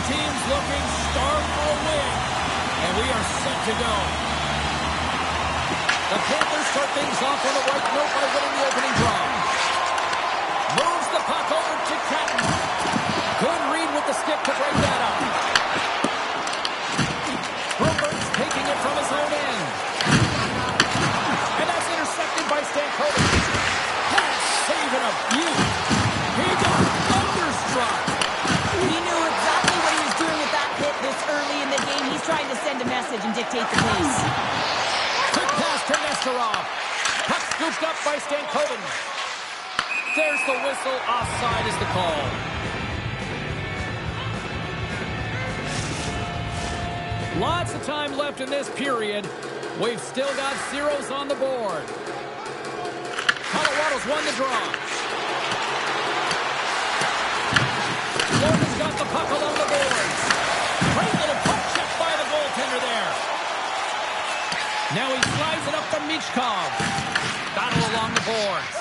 teams looking starved for a win. And we are set to go. The Panthers start things off on the right note by winning the opening draw. Moves the puck over to Catton. Good read with the stick to break that up. Broberg's taking it from his own end. And that's intercepted by Stankovic. That's saving a beauty. He got thunderstruck. He knew exactly what he was doing with that hit this early in the game. He's trying to send a message and dictate the pace. Quick pass to Nesterov. Puck scooped up by Stankovic. There's the whistle. Offside is the call. Lots of time left in this period. We've still got zeros on the board. Colorado's won the draw. Florida's got the puck along the boards. Great little puck check by the goaltender there. Now he slides it up to Michkov. Battle along the boards.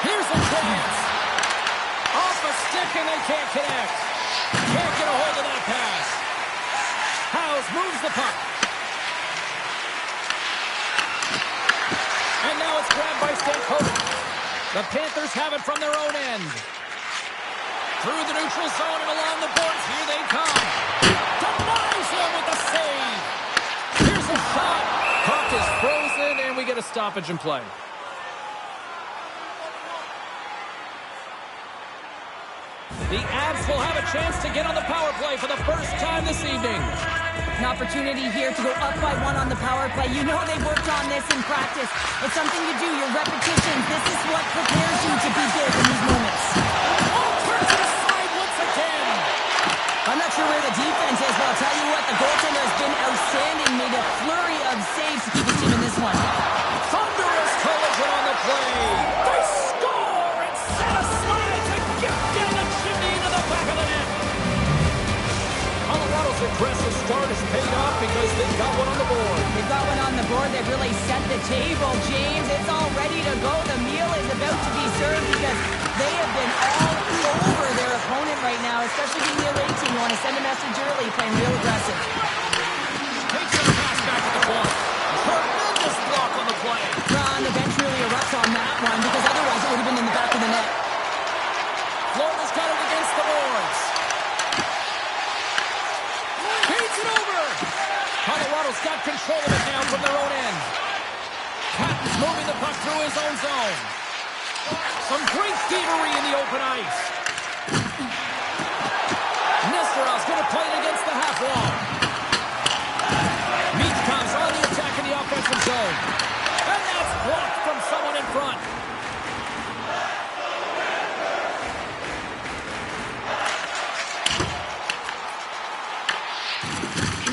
Here's a chance. Off a stick and they can't connect. Can't get a hold of that pass. Howes moves the puck. And now it's grabbed by Stankovic. The Panthers have it from their own end. Through the neutral zone and along the boards. Here they come. Denies him with the save. Here's a shot. Puck is frozen and we get a stoppage in play. The Avs will have a chance to get on the power play for the first time this evening. An opportunity here to go up by one on the power play. You know they've worked on this in practice. It's something you do, your repetitions. This is what prepares you to be big in these moments. Oh, turns it aside once again. I'm not sure where the defense is, but I'll tell you what, the goaltender has been outstanding. Made a flurry of saves to keep his team in this one. Thunderous collision on the play. They score and set aside to get down the chimney into the back of the net. Colorado's aggressive start has paid off because they've got one on the board. They've got one on the board. They've really set the table, James. It's all ready to go. The meal is about to be served because they have been all over their opponent right now, especially being the away team. You want to send a message early, playing real aggressive. Takes the pass back at the point. Tremendous block on the play. Ron, the bench really erupts on that one because otherwise it would have been in the back of the net. Florida's got it against the boards. Feeds it over. Colorado's got control of it now from their own end. Catton's moving the puck through his own zone. Some great thievery in the open ice. Nesterov's going to play it against the half wall. Michkov's on the attack in the offensive zone. And that's blocked from someone in front.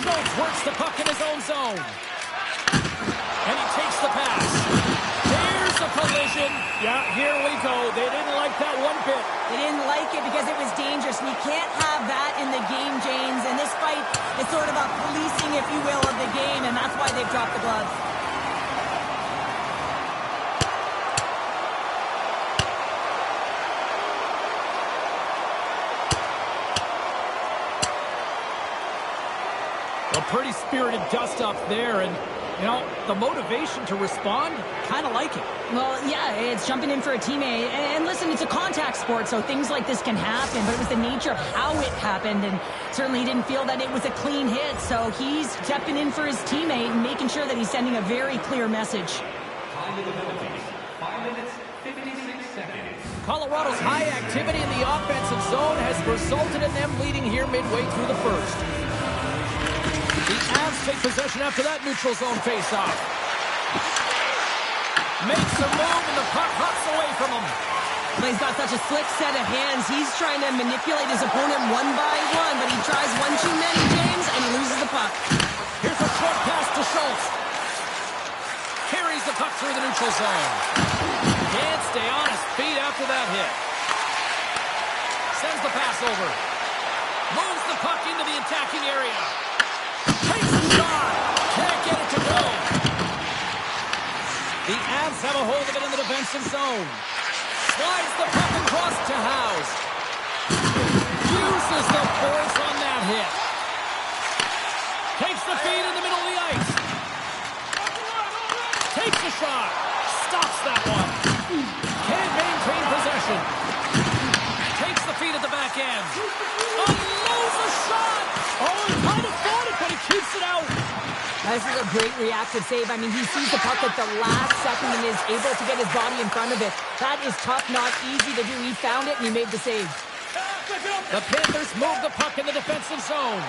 Schultz works the puck in his own zone. And he takes the pass. There's a collision. Yeah, here we go. They didn't like that one bit. They didn't like it because it was dangerous, and you can't have that in the game, James. And this fight is sort of a policing, if you will, of the game, and that's why they've dropped the gloves. A pretty spirited dust-up there, and, you know, the motivation to respond, kind of like it. Well, yeah, it's jumping in for a teammate. And listen, it's a contact sport, so things like this can happen, but it was the nature of how it happened, and certainly he didn't feel that it was a clean hit, so he's stepping in for his teammate and making sure that he's sending a very clear message. 5 minutes, 56 seconds. Colorado's high activity in the offensive zone has resulted in them leading here midway through the first. The Avs take possession after that neutral zone face-off. Makes a move and the puck hops away from him. Well, he's got such a slick set of hands. He's trying to manipulate his opponent one by one, but he tries one too many, James, and he loses the puck. Here's a short pass to Schultz. Carries the puck through the neutral zone. Can't stay on his feet after that hit. Sends the pass over. Moves the puck into the attacking area. Takes a shot. Can't get it to go. The Avs have a hold of it in the defensive zone. Slides the puck across to Howes. loses the force on that hit. Takes the feed in the middle of the ice. Takes the shot. Stops that one. Can't maintain possession. Takes the feed at the back end. Unloads the shot. Oh, he kind of fought it, but he keeps it out. This is a great reactive save. I mean, he sees the puck at the last second and is able to get his body in front of it. That is tough, not easy to do. He found it and he made the save. The Panthers move the puck in the defensive zone.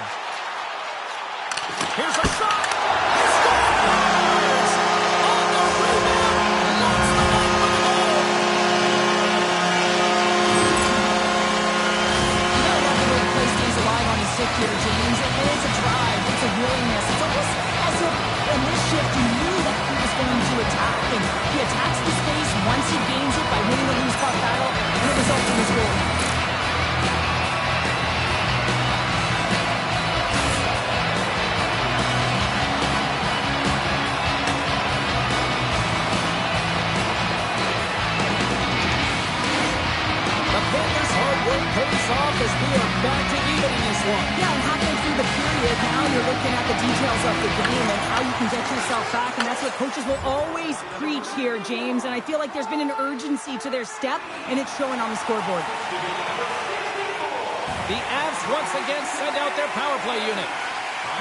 Here's a shot. He scores! On the rebound. Lots the net for the goal. You know, love the way the play stays alive on his stick here, James. It's a drive. It's a willingness. It's almost as if in this shift he knew that he was going to attack. And he attacks the space once he gains it by winning the loose puck battle, and it results in his goal. Pays off as we are back to even in this one. Yeah, and halfway through the period, now you're looking at the details of the game and how you can get yourself back, and that's what coaches will always preach here, James, and I feel like there's been an urgency to their step, and it's showing on the scoreboard. The Avs once again send out their power play unit.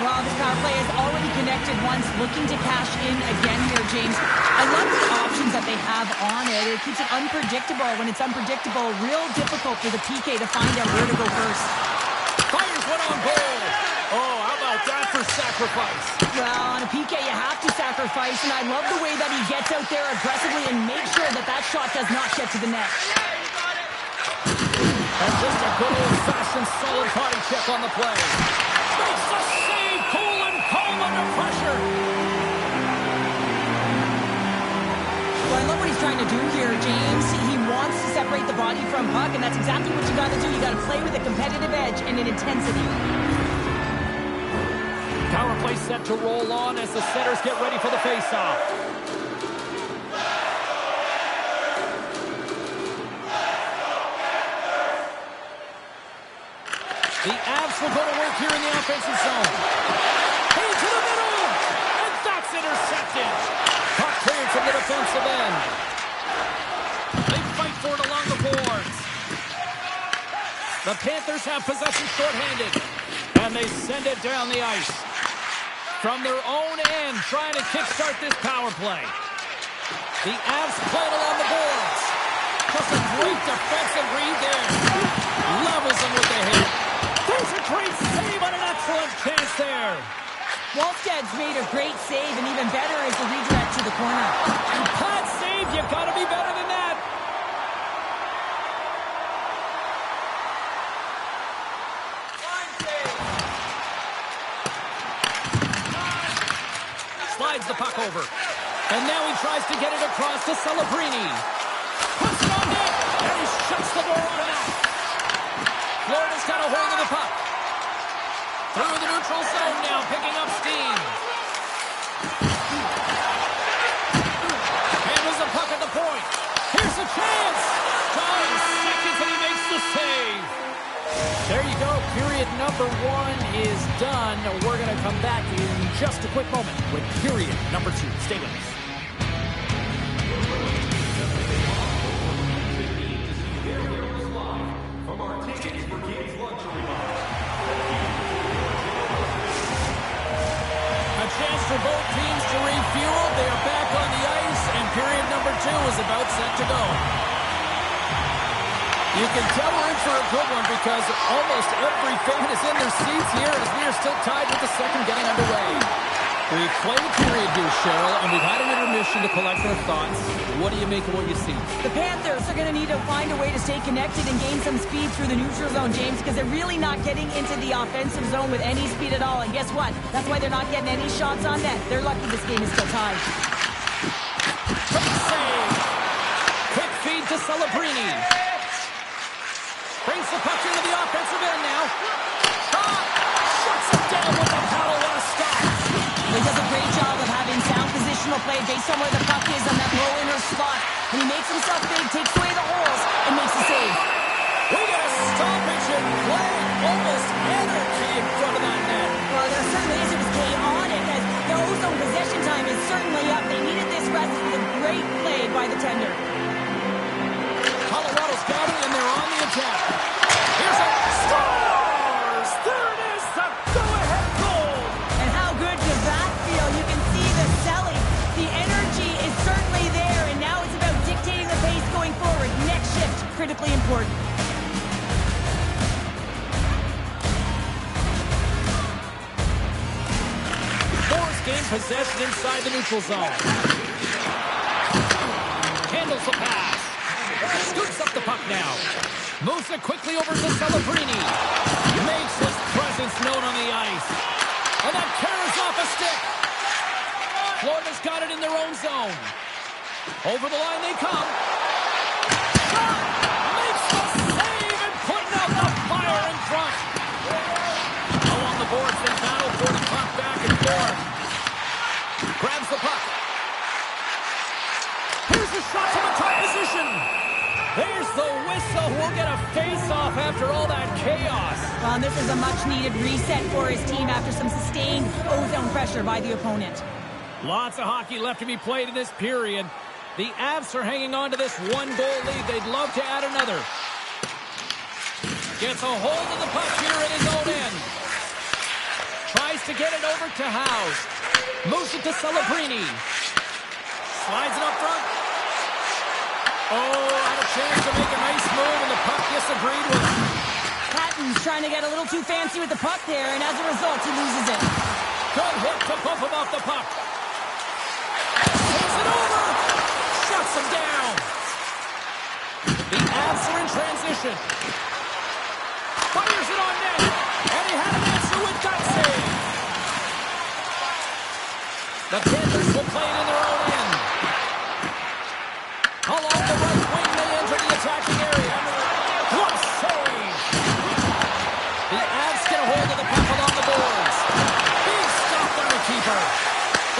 Well, this power play is already connected once, looking to cash in again here, James. I love the options that they have on it. It keeps it unpredictable. When it's unpredictable, real difficult for the PK to find out where to go first. Fires one on goal. Oh, how about that for sacrifice? Well, on a PK, you have to sacrifice, and I love the way that he gets out there aggressively and makes sure that that shot does not get to the net. And just a good old-fashioned solid body check on the play. Makes the save, cool and calm under pressure. Well, I love what he's trying to do here, James. He wants to separate the body from puck, and that's exactly what you got to do. You got to play with a competitive edge and an intensity. Power play set to roll on as the setters get ready for the faceoff. The Avs will go to work here in the offensive zone. Into the middle! And that's intercepted! Puck cleared from the defensive end. They fight for it along the boards. The Panthers have possession shorthanded. And they send it down the ice. From their own end, trying to kickstart this power play. The Avs play it along the boards. Just a great defensive read there. Levels them with the hit. There's a great save on an excellent chance there. Wallsted's made a great save, and even better is the redirect to the corner. And Pat save, you got to be better than that. Slides the puck over. And now he tries to get it across to Celebrini. Puts it on net, and he shuts the door on that. Florida's got a hold of the puck. Through the neutral zone now, picking up steam. Handles the puck at the point. Here's a chance. 5 seconds and he makes the save. There you go. Period number 1 is done. We're going to come back in just a quick moment with period number 2. Stay with us. Chance for both teams to refuel. They are back on the ice, and period number 2 is about set to go. You can tell we're in for a good one because almost every fan is in their seats here as we are still tied with the second getting underway. We've played a period here, Cheryl, and we've had an intermission to collect our thoughts. What do you make of what you see? The Panthers are going to need to find a way to stay connected and gain some speed through the neutral zone, James, because they're really not getting into the offensive zone with any speed at all. And guess what? That's why they're not getting any shots on net. They're lucky this game is still tied. Quick save. Quick feed to Celebrini. Brings the puck into the offensive end now. Shot! Shuts it down with the paddle. What a stop! He does a great job of having sound positional play based on where the puck is on that low inner spot. And he makes himself big, takes away the holes, and makes the save. We got a stoppage in play. goaltender. Colorado's got it, and they're on the attack. Here's a scores! There it is, the go-ahead goal! And how good does that feel? You can see the selling. The energy is certainly there, and now it's about dictating the pace going forward. Next shift, critically important. Gain possession inside the neutral zone. Handles the pass. Scoops up the puck now. Moves it quickly over to Celebrini. Makes his presence known on the ice. And that carries off a stick. Florida's got it in their own zone. Over the line they come. Shot! Makes the save and putting out the fire in front. Now on the boards, they battle for the puck back and forth. Grabs the puck. Here's the shot from a top position. There's the whistle. We'll get a face-off after all that chaos. Well, and this is a much-needed reset for his team after some sustained O-zone pressure by the opponent. Lots of hockey left to be played in this period. The Avs are hanging on to this one-goal lead. They'd love to add another. Gets a hold of the puck here at his own end. Tries to get it over to House. Moves it to Celebrini. Slides it up front. Oh, had a chance to make a nice move, and the puck disagreed with him. Patton's trying to get a little too fancy with the puck there, and as a result, he loses it. Good hit to bump him off the puck. Takes it over. Shuts him down. The Avs are in transition. Fires it on net. And he had an answer with that save. The Panthers will play it in their own end. Along the right wing, they enter the attacking area. What a save! The Avs get a hold of the puck along the boards. Big stop by the keeper.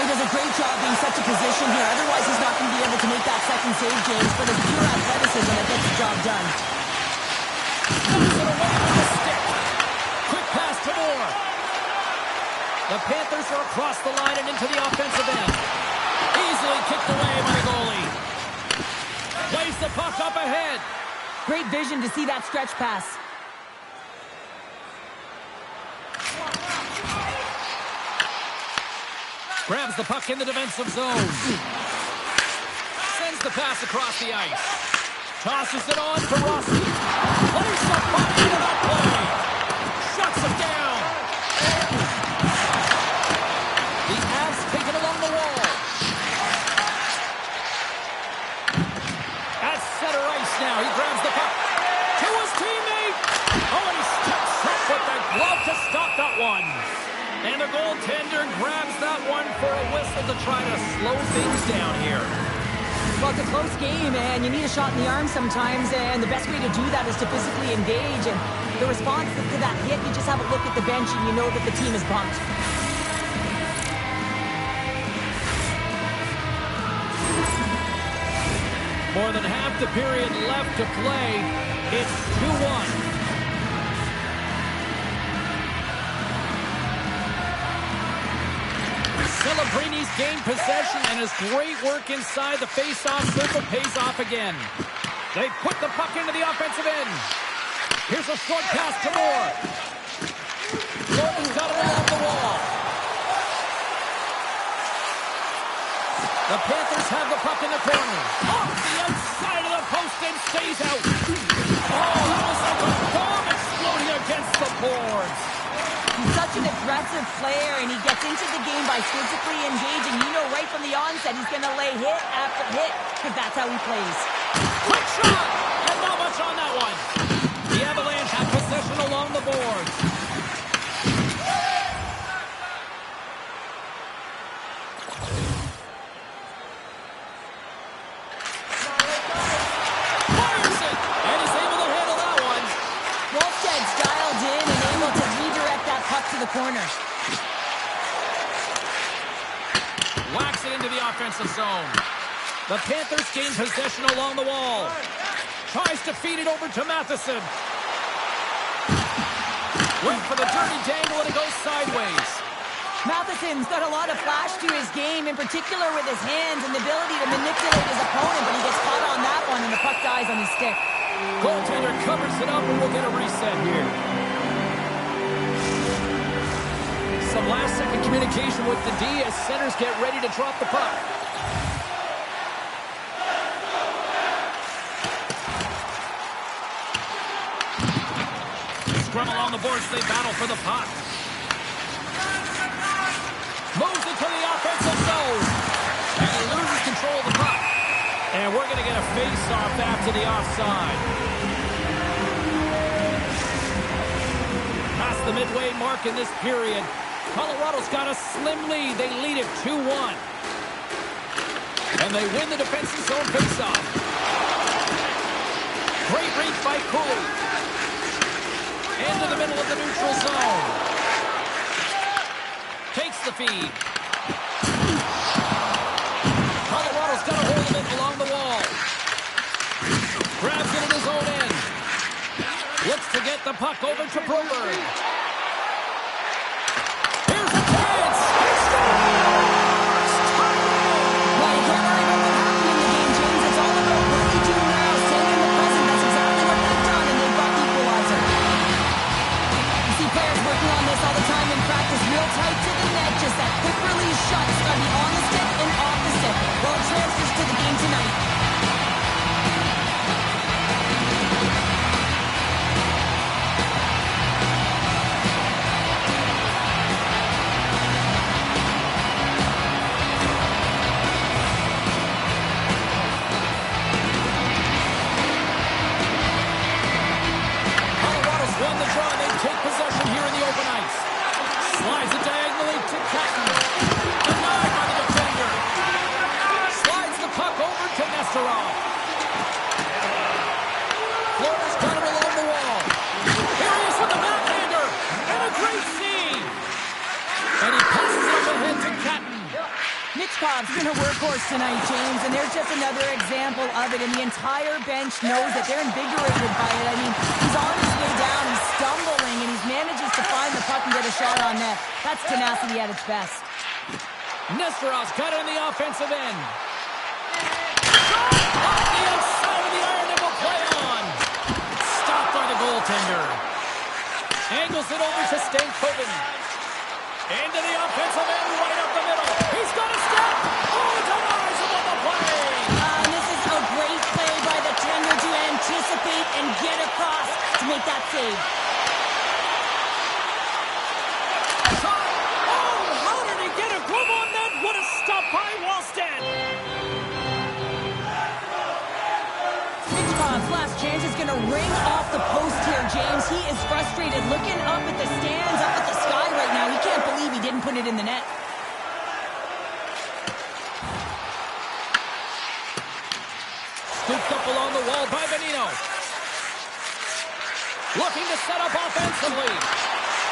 He does a great job being such a position here. Otherwise, he's not going to be able to make that second save, James. But it's pure athleticism that gets the job done. Knocks it away with the stick. Quick pass to Moore. The Panthers are across the line and into the offensive end. Easily kicked away by the goalie. Plays the puck up ahead. Great vision to see that stretch pass. Grabs the puck in the defensive zone. Sends the pass across the ice. Tosses it on for Rossi. Plays the puck into that play. Shuts him down. The Avs take it along the wall. At center ice now. He grabs the puck to his teammate. Oh, and he steps up with that glove to stop that one. And the goaltender grabs that one for a whistle to try to slow things down here. Well, it's a close game, and you need a shot in the arm sometimes, and the best way to do that is to physically engage. And the response to that hit, you just have a look at the bench, and you know that the team is bumped. More than half the period left to play. It's 2-1. Celebrini's gained possession, and his great work inside the face-off circle pays off again. They put the puck into the offensive end. Here's a short pass to Moore. Gordon's got it along the wall. The Panthers have the puck in the corner. Off the outside of the post and stays out. Oh, that was like a bomb exploding against the boards. He's such an aggressive player, and he gets into the game by physically engaging. You know right from the onset he's going to lay hit after hit, because that's how he plays. Quick shot! And not much on that one. The Avalanche have possession along the boards. Fires it! And he's able to handle that one. Wolfstead's dialed in and able to redirect that puck to the corner. Whacks it into the offensive zone. The Panthers gain possession along the wall. Tries to feed it over to Matheson. Went for the dirty dangle and it goes sideways. Matheson's got a lot of flash to his game, in particular with his hands and the ability to manipulate his opponent, but he gets on his stick. Goaltender covers it up, and we'll get a reset here. Some last-second communication with the D as centers get ready to drop the puck. Scrum along the boards, they battle for the puck. Moves it to the offensive zone. And he loses control of the puck. And we're going to get a face-off after the offside. Past the midway mark in this period, Colorado's got a slim lead. They lead it 2-1. And they win the defensive zone face-off. Great reach by Cooley. Into the middle of the neutral zone. Takes the feed. Colorado's got a hold of it along the wall. Grabs it in his own end. Looks to get the puck over to Broberg. Here's a chance. He scores! Well, you can't worry about what happened in the game, James. It's all about what they do now. Staying in the present. That's exactly what they've done, and they've got the equalizer. You see players working on this all the time in practice. Real tight to the net. Just that quick release shot. It's got to be on the stick and off the stick. Well, it transfers to the game tonight. Won the draw, they take possession here in the open ice. Slides it diagonally to Catton. Denied by the defender. Slides the puck over to Nesterov. Florida's got it along the wall. Here he is with the backhander. And a great save. And he passes up ahead to Catton. Michkov's been a workhorse tonight, James, and there's just another example of it, and the entire bench knows that they're invigorated by it. I mean, he's on his way down, he's stumbling, and he manages to find the puck and get a shot on net. That's tenacity at its best. Nesterov's got it in the offensive end. Shot off the outside of the iron and will play on. Stopped by the goaltender. Angles it over to Stankoven. Into the offensive end, right up the middle. He's got a step. Oh, denies him on the play. This is a great play by the tender to anticipate and get across to make that save. Shot. Oh, how did he get a glove on that? What a stop by Wallstedt. Michkov's last chance is going to ring off the post here, James. He is frustrated, looking up at the stands, up at the sky right now. He can't believe he didn't put it in the net. Scooped up along the wall by Bonino. Looking to set up offensively.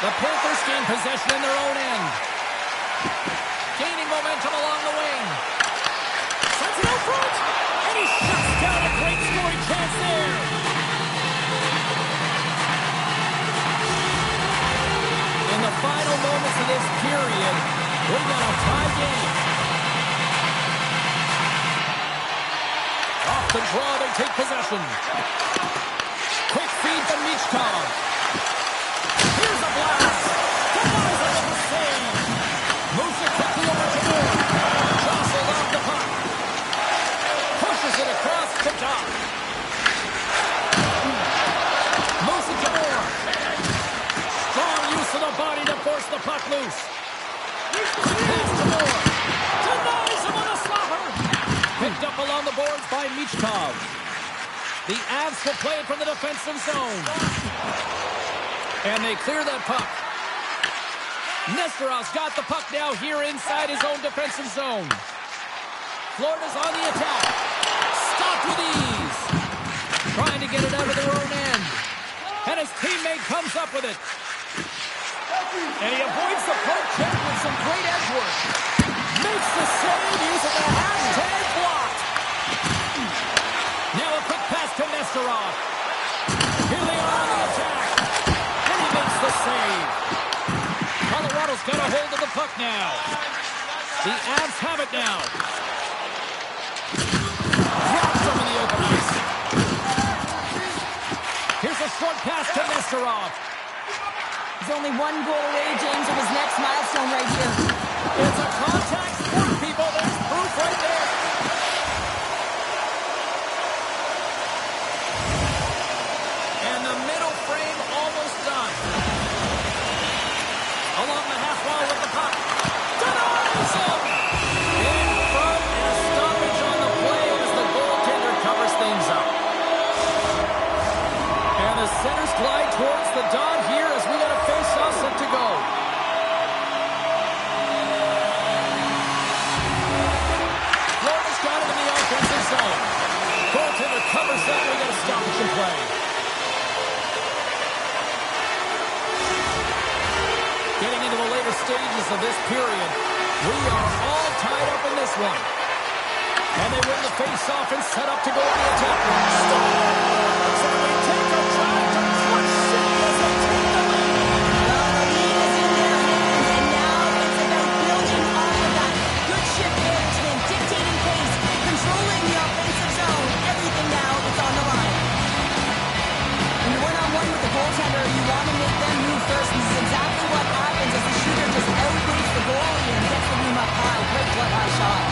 The Panthers gain possession in their own end. Gaining momentum along the wing. Sends it out front. And he shuts down a great scoring chance there. In the final moments of this period, we've got a tie game. Off the draw, they take possession. Quick feed to Michkov. Here's a blast. Denies it with the save. Moves it quickly over to Moore. Jostled off the puck. Pushes it across to top. Moves it to Moore. Strong use of the body to force the puck loose. Pass to Moore. Denies him on a slapper. Picked up along the boards by Michkov. The Avs will play it from the defensive zone. And they clear that puck. Nesterov's got the puck now here inside his own defensive zone. Florida's on the attack. Stopped with ease. Trying to get it out of their own end. And his teammate comes up with it. And he avoids the poke check with some great edge work. Makes the save using the hashtag blocked. Now a quick pass to Nesterov. Here they are on the attack. And he makes the save. Colorado's got a hold of the puck now. The Avs have it now. Drops over the open ice. Kucherov. He's only one goal away, James, of his next milestone right here. It's a contact sport, people. There's proof right there. And the middle frame almost done. Along the half wall with the puck. Denies him! In front and a stoppage on the play as the goaltender covers things up. And the centers glide towards the dot here as we got a face-off set to go. Florida's got it in the offensive zone. Goaltender covers that. We got a stoppage in play. Getting into the later stages of this period, we are all tied up in this one. And they win the face-off and set up to go to the attack. Stars! And we take a try to crush City as they take the lead. Well, the lead is in their hands, and now it's about building off of that. Good shift management, dictating pace, controlling the offensive zone. Everything now is on the line. When you're one-on-one with the goaltender, you want to make them move first. This is exactly what happens as the shooter just outweighs the goalie and gets the room up high. Great blood-high shot.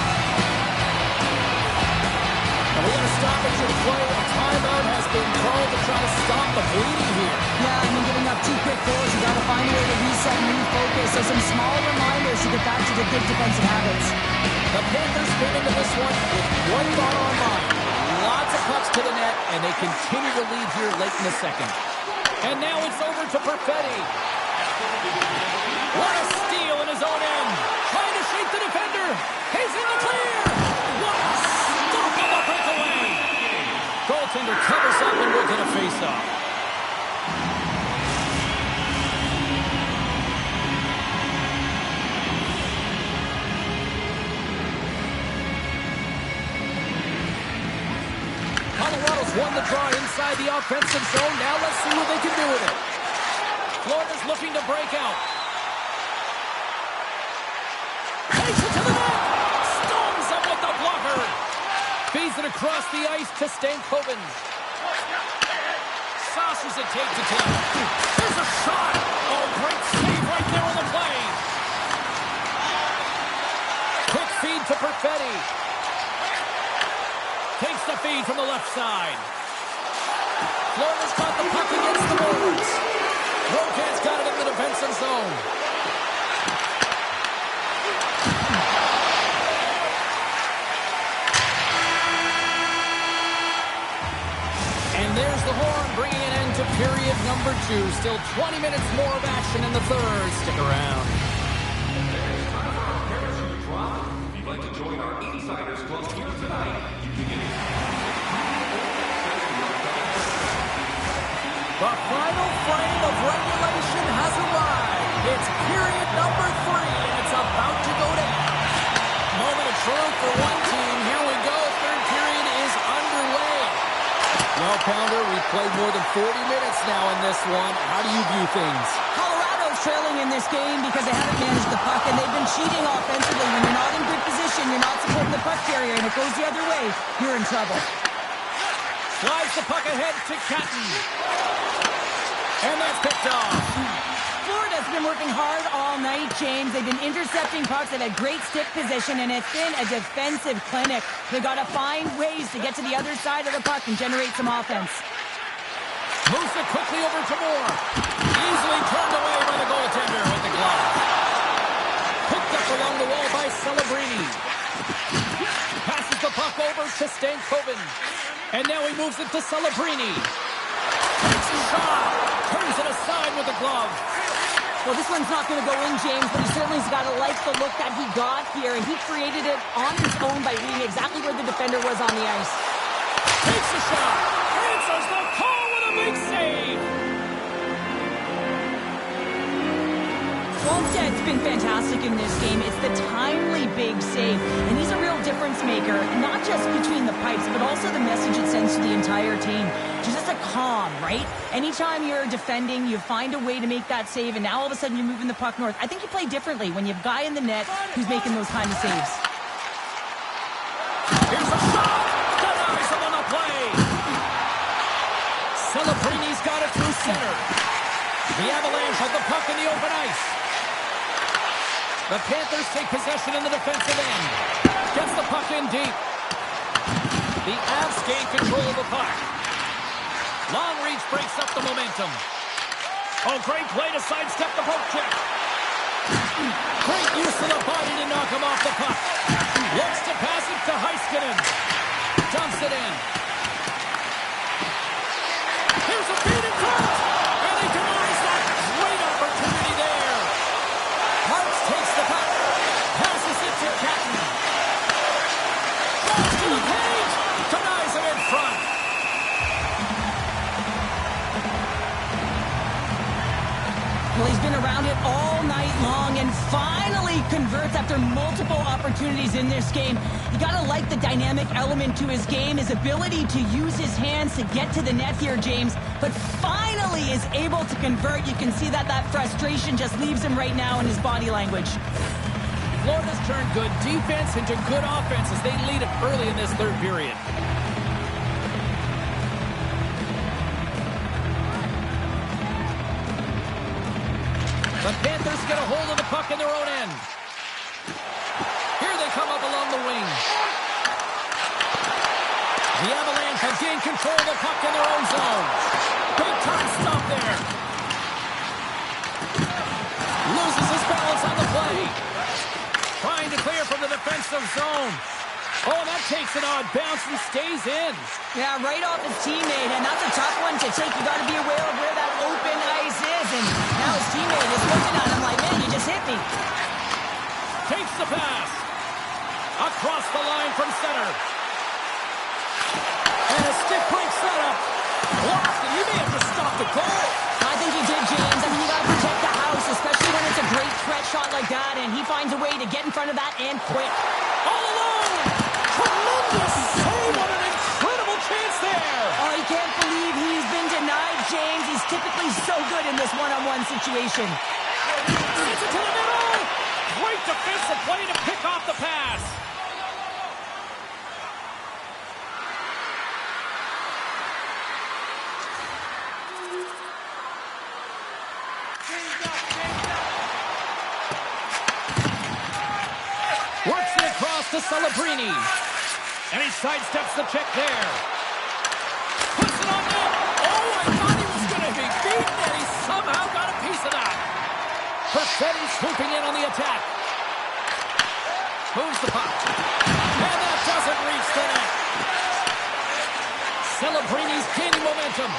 And we got a stoppage in play. A timeout has been called to try to stop the bleeding here. Yeah, I mean, giving up 2 quick goals, you got to find a way to reset and refocus. So some small reminders to get back to the good defensive habits. The Panthers spin into this one with one thought on mind. Lots of pucks to the net, and they continue to lead here late in the second. And now it's over to Perfetti. What a steal in his own end. Trying to shake the defender. He's in the clear. What a stop on the breakaway. Goaltender covers up and we'll get a face-off. Colorado's won the draw inside the offensive zone. Now let's see what they can do with it. Florida's looking to break out. Takes it to the net. Stones him with the blocker. Feeds it across the ice to Stankoven. Saucers it tape to tape. There's a shot. Oh, great save right there on the play. Quick feed to Perfetti. Takes the feed from the left side. Florida's got the puck against the boards. Rocan's got it in the defensive zone. And there's the horn bringing an end to period number 2. Still 20 minutes more of action in the third. Stick around. If you'd like to join our Insiders Club here tonight, you can get The final frame of regulation has arrived. It's period number 3, and it's about to go down. Moment of truth for one team. Here we go. Third period is underway. Well, Pounder, we've played more than 40 minutes now in this one. How do you view things? Colorado's trailing in this game because they haven't managed the puck, and they've been cheating offensively. When you're not in good position, you're not supporting the puck carrier, and it goes the other way, you're in trouble. Slides the puck ahead to Catton. And that's picked off. Florida's been working hard all night, James. They've been intercepting pucks. They've had great stick position, and it's been a defensive clinic. They've got to find ways to get to the other side of the puck and generate some offense. Moves it quickly over to Moore. Easily turned away by the goaltender with the glove. Picked up along the wall by Celebrini. Passes the puck over to Stankoven. And now he moves it to Celebrini. Takes a shot. Turns it aside with the glove. Well, this one's not going to go in, James, but he certainly's got to like the look that he got here, and he created it on his own by reading exactly where the defender was on the ice. Takes a shot. Answers the call with a big save. Olmsted's been fantastic in this game. It's the timely big save, and he's a real difference maker, not just between the pipes, but also the message it sends to the entire team. Just a calm, right? Anytime you're defending, you find a way to make that save, and now all of a sudden you're moving the puck north. I think you play differently when you have a guy in the net who's making those kind of saves. Here's a shot. Denies him on the play. Celebrini's got it through center. The Avalanche have the puck in the open ice. The Panthers take possession in the defensive end. Gets the puck in deep. The Avs gain control of the puck. Long reach breaks up the momentum. Oh, great play to sidestep the poke check. Great use of the body to knock him off the puck. Looks to pass it to Heiskanen. Dumps it in. Here's a feed in front. And he denies that great opportunity there. Marks takes the puck. Passes it to Catton. Goes to the page. Denies him in front. Well, he's been around it all night long and finally converts after multiple opportunities in this game. You gotta like the dynamic element to his game, his ability to use his hands to get to the net here, James, but finally is able to convert. You can see that frustration just leaves him right now in his body language. Florida's turned good defense into good offense as they lead it early in this third period. The Panthers get a hold of the puck in their own end. Here they come up along the wing. The Avalanche have gained control of the puck in their own zone. Big time stop there. Loses his balance on the play. Trying to clear from the defensive zone. Oh, that takes an odd bounce and stays in. Yeah, right off his teammate, and that's a tough one to take. You got to be aware of where that open ice is, and now his teammate is looking at him like, man, you just hit me. Takes the pass. Across the line from center. And a stick break setup. Blocked, and you may have to stop the goal. I think he did, James. I mean, you got to protect the house, especially when it's a great threat shot like that, and he finds a way to get in front of that and quick. All alone. Tremendous save. What an incredible chance there. Oh, he can't believe he's been denied, James. He's typically so good in this one-on-one situation. Sends it to the middle. Great defensive play to pick off the pass. Works it across to Celebrini. And he sidesteps the check there. Puts it on net. Oh, I thought he was going to be beaten, and he somehow got a piece of that. Perfetti swooping in on the attack. Moves the puck. And that doesn't reach the net. Celebrini's gaining momentum.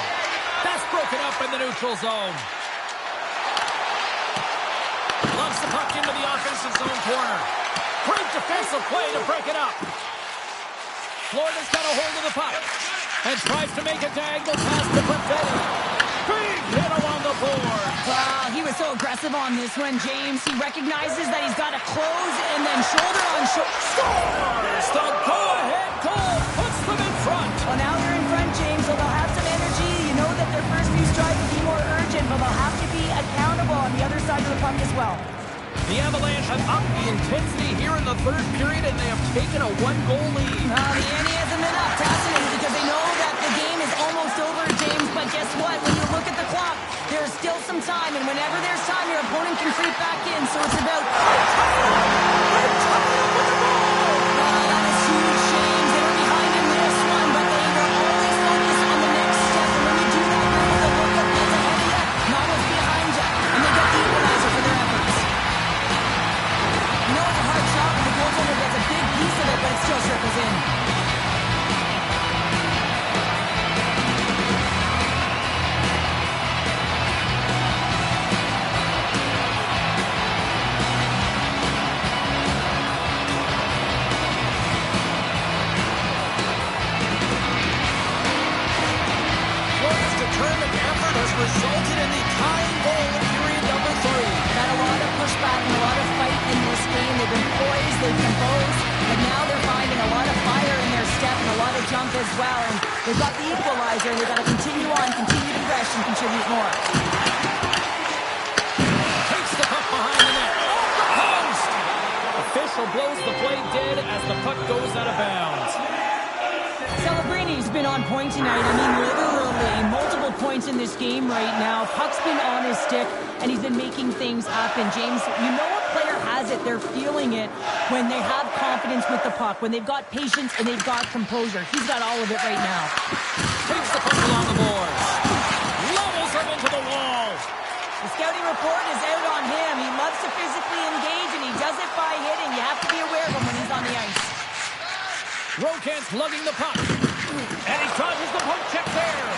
That's broken up in the neutral zone. Lumps the puck into the offensive zone corner. Great defensive play to break it up. Florida's got a hold of the puck and tries to make a diagonal pass to Perfetti. Big hit along the board. Wow, he was so aggressive on this one, James. He recognizes that he's got to close and then shoulder on shoulder. Scores the go-ahead goal. Puts them in front. Well, now they're in front, James, so they'll have some energy. You know that their first few strides will be more urgent, but they'll have to be accountable on the other side of the puck as well. The Avalanche have upped the intensity here in the third period, and they have taken a one-goal lead. The ante hasn't been up, fascinating, because they know that the game is almost over, James, but guess what? When you look at the clock, there's still some time, and whenever there's time, your opponent can creep back in, so it's about... That is huge, James. They were behind in this one, but they were always focused on the next step, and when you do that, you're able to look up what's ahead of you, not what's behind you, and they get the equalizer for their efforts. You know it's a hard shot when the goaltender gets a big piece of it, but it still circles in. Florida's determined effort has resulted in the tying goal in period number 3. Got a lot of pushback and a lot of fight in this game. They've been poised, they've been composed, and now they're finding a lot of fire in their step and a lot of jump as well. And they've got the equalizer, and they've got to continue on, continue to rush and contribute more. Takes the puck behind the net. Off the post! Official blows the play dead as the puck goes out of bounds. Celebrini He's been on point tonight. I mean, literally multiple points in this game right now. Puck's been on his stick, and he's been making things happen. James, you know a player has it. They're feeling it when they have confidence with the puck, when they've got patience and they've got composure. He's got all of it right now. Takes the puck along the boards. Levels him into the wall. The scouting report is out on him. He loves to physically engage, and he does it by hitting. You have to be aware of him when he's on the ice. Rokant's lugging the puck. And he dodges the poke check there.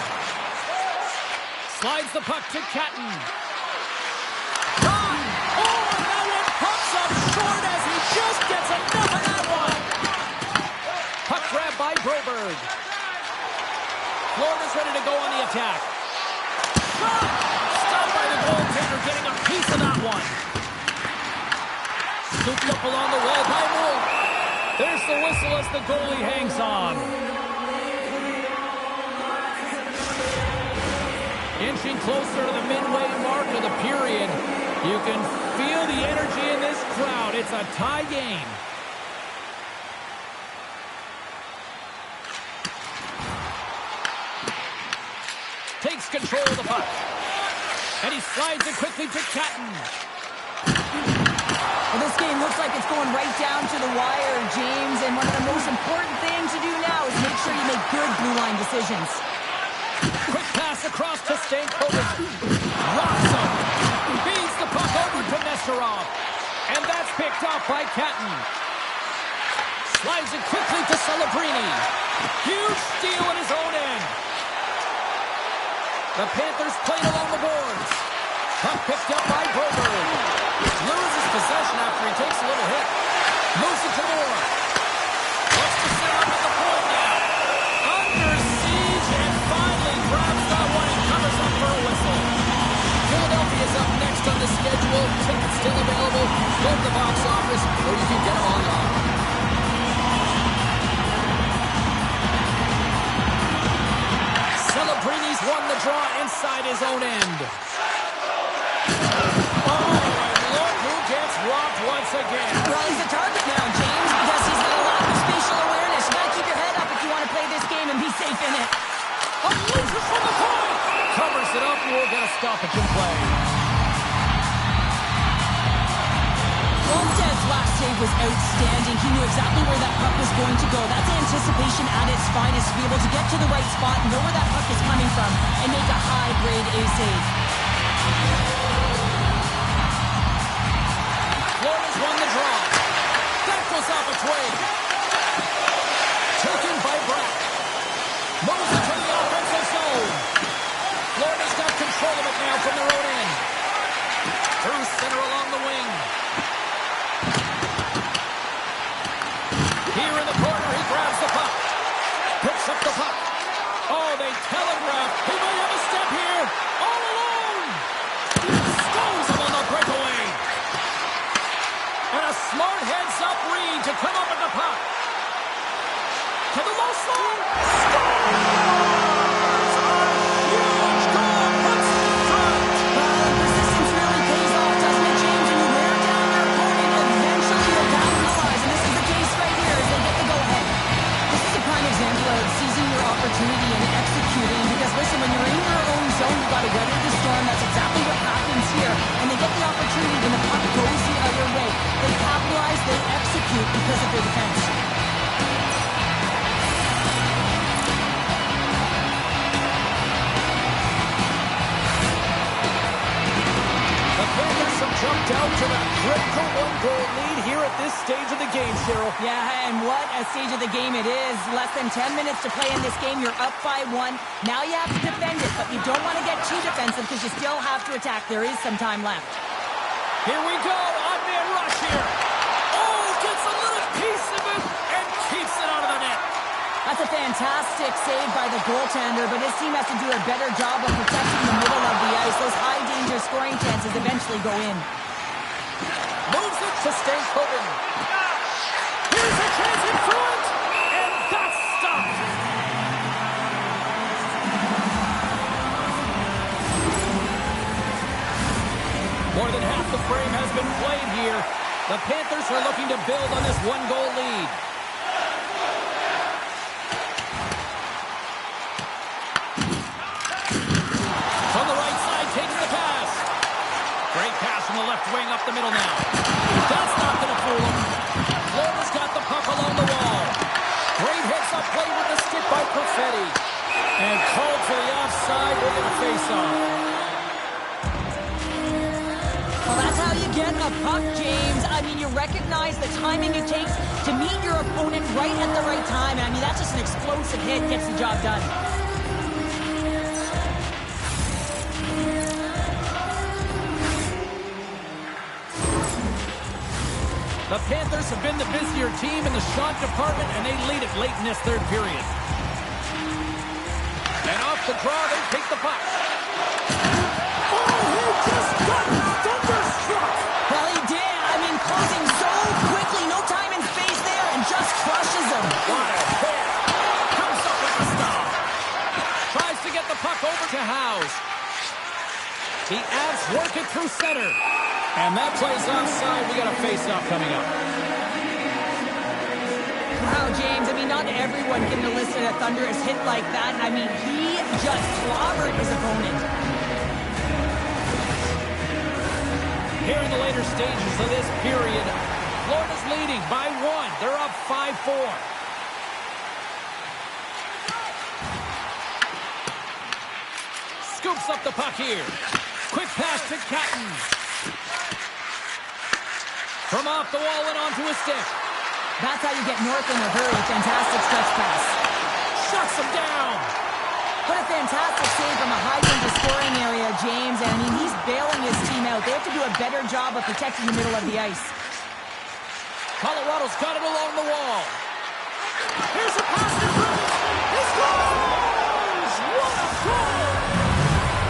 Slides the puck to Catton. Oh, and that one pops up short as he just gets enough of that one. Puck grab by Broberg. Florida's ready to go on the attack. Shot! Stopped by the goaltender, getting a piece of that one. Scooped up along the wall by Moore. There's the whistle as the goalie hangs on. Inching closer to the midway mark of the period. You can feel the energy in this crowd. It's a tie game. Takes control of the puck. And he slides it quickly to Catton. Well, this game looks like it's going right down to the wire, James. And one of the most important things to do now is make sure you make good blue line decisions. Quick pass across to Stankovic. Rocks him. Feeds the puck over to Nesterov. And that's picked off by Catton. Slides it quickly to Celebrini. Huge steal at his own end. The Panthers played along the boards. Puck picked up by Broberg. Loses possession after he takes a little hit. Moves it to Moore. Looks to set up at the point now. Under siege and finally grabs that one and covers up for a whistle. Philadelphia's up next on the schedule. Tickets still available. Go to the box office or you can get them online. Celebrini's won the draw inside his own end. Robbed once again. Well, he's a target now, James, because he's got a lack of spatial awareness. You gotta keep your head up if you want to play this game and be safe in it. Unleashes from the point. Covers it up and we'll get a stoppage in play. Olmsted's last save was outstanding. He knew exactly where that puck was going to go. That's anticipation at its finest, to be able to get to the right spot, know where that puck is coming from, and make a high-grade A save. Florida's won the draw. That goes off its way. Taken by Brack. Moves it to the offensive zone. Florida's got control of it now from their own end. Through center along the wing. Here in the corner, he grabs the puck. Picks up the puck. Oh, they telegraph. He may have a step here. All alone. Stones him on the breakaway. And a smart heads-up read to come up with the puck. To the low slot. Scores! A huge goal puts them in front. Persistence really pays off, doesn't it, James? And you wear down your opponent, eventually you'll capitalize. And this is the case right here as they get the go-ahead. This is a prime example of seizing your opportunity and executing. Because, listen, when you're in your own zone, you've got to weather the storm. That's exactly what happens here. And they get the opportunity when the puck goes the other way. They capitalize, they execute because of their defense. The Panthers have jumped out to that critical one-goal lead here at this stage of the game, Cheryl. Yeah, and what a stage of the game it is. Less than 10 minutes to play in this game. You're up by 1. Now you have to defend it, but you don't want to get too defensive because you still have to attack. There is some time left. Here we go. Odd-man rush here. Oh, gets a little piece of it and keeps it out of the net. That's a fantastic save by the goaltender, but his team has to do a better job of protecting the middle of the ice. Those high-danger scoring chances eventually go in. Moves it to Stankoven. Here's a chance in front, and that's stopped. More than half the frame has been played here. The Panthers are looking to build on this one-goal lead. middle now. That's not going to fool him. Florida's got the puck along the wall. Great heads-up play with the stick by Perfetti. And called for the offside. We're going to face off. Well, that's how you get a puck, James. I mean, you recognize the timing it takes to meet your opponent right at the right time. I mean, that's just an explosive hit, gets the job done. The Panthers have been the busier team in the shot department, and they lead it late in this third period. And off the draw, they take the puck. Oh, he just got thunderstruck! Well, he did. I mean, closing so quickly. No time and space there, and just crushes him. What a hit! Comes up with the stop. Tries to get the puck over to House. The Avs work it through center. And that play's offside. We got a face-off coming up. Wow, James, I mean, not everyone can elicit a thunderous hit like that. I mean, he just clobbered his opponent. Here in the later stages of this period, Florida's leading by 1. They're up 5-4. Scoops up the puck here. Quick pass to Catton. From off the wall and onto his stick. That's how you get north in a hurry. Fantastic stretch pass. Shuts him down. What a fantastic save from a high-danger scoring area, James. And I mean, he's bailing his team out. They have to do a better job of protecting the middle of the ice. Colorado's got it along the wall. Here's a pass to Bruce. He scores! What a goal!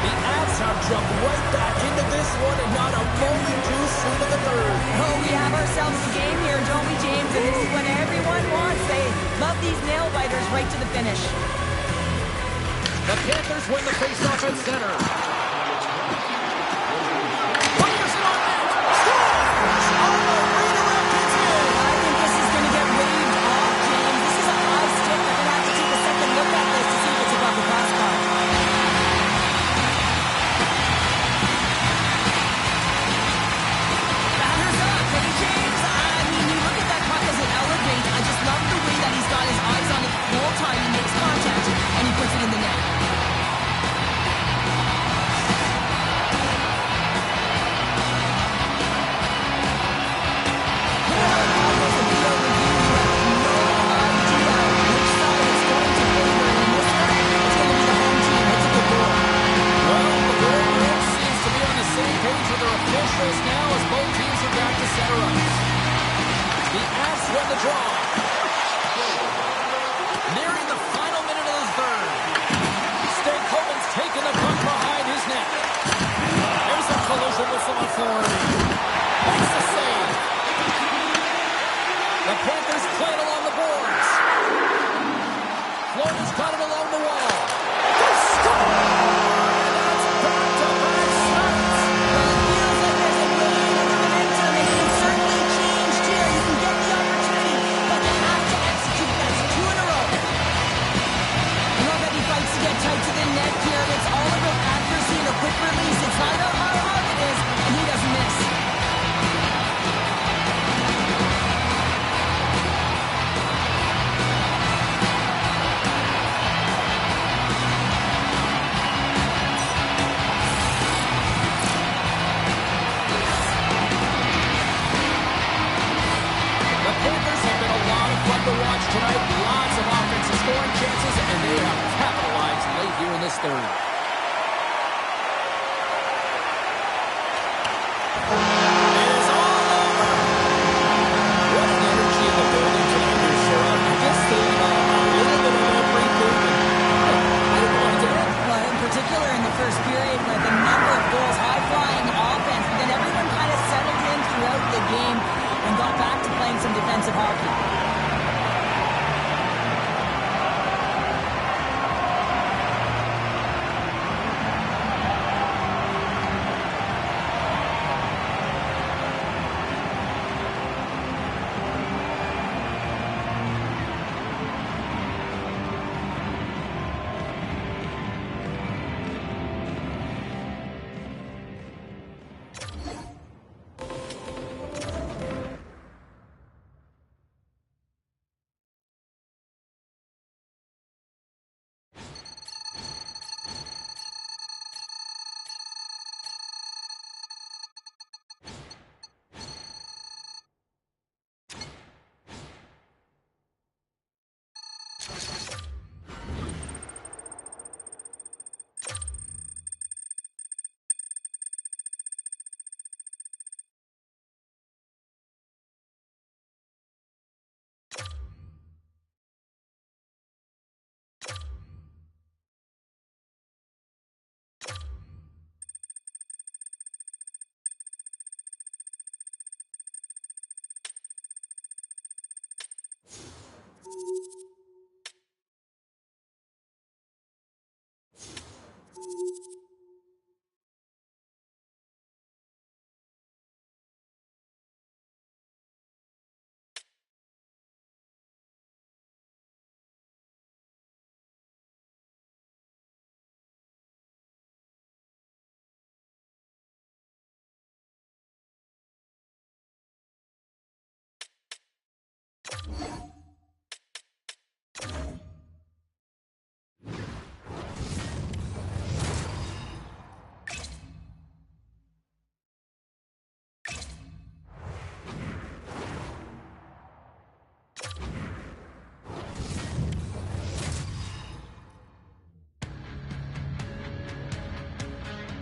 The Avs have jumped right back into this one and not a moment too soon in the third. Oh, we have ourselves a game here, don't we, James? And this is what everyone wants. They love these nail-biters right to the finish. The Panthers win the faceoff at center. Fires it on net. Scores! On the redirect, it's in. I think this is going to get waved off, James. This is a high stick. They're going to have to take a second look at this to see if it's above the crossbar. Batters up. Hey, James. I mean, you look at that puck as it elevates. I just love the way that he's got his eyes on it the whole time. He makes contact, and he puts it in the net.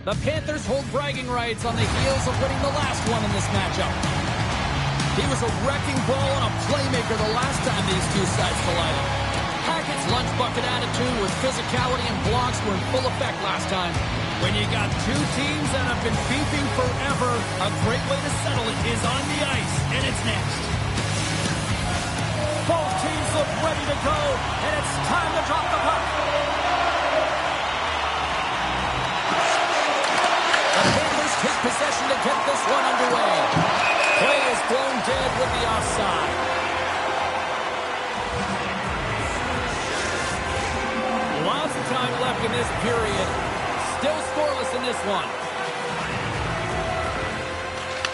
The Panthers hold bragging rights on the heels of winning the last one in this matchup. He was a wrecking ball and a playmaker the last time these two sides collided. Hackett's lunch bucket attitude with physicality and blocks were in full effect last time. When you got two teams that have been beefing forever, a great way to settle it is on the ice, and it's next. Both teams look ready to go, and it's time to drop the puck. The Panthers take possession to get this one underway. Play is blown dead with the offside. Lots of time left in this period. Still scoreless in this one.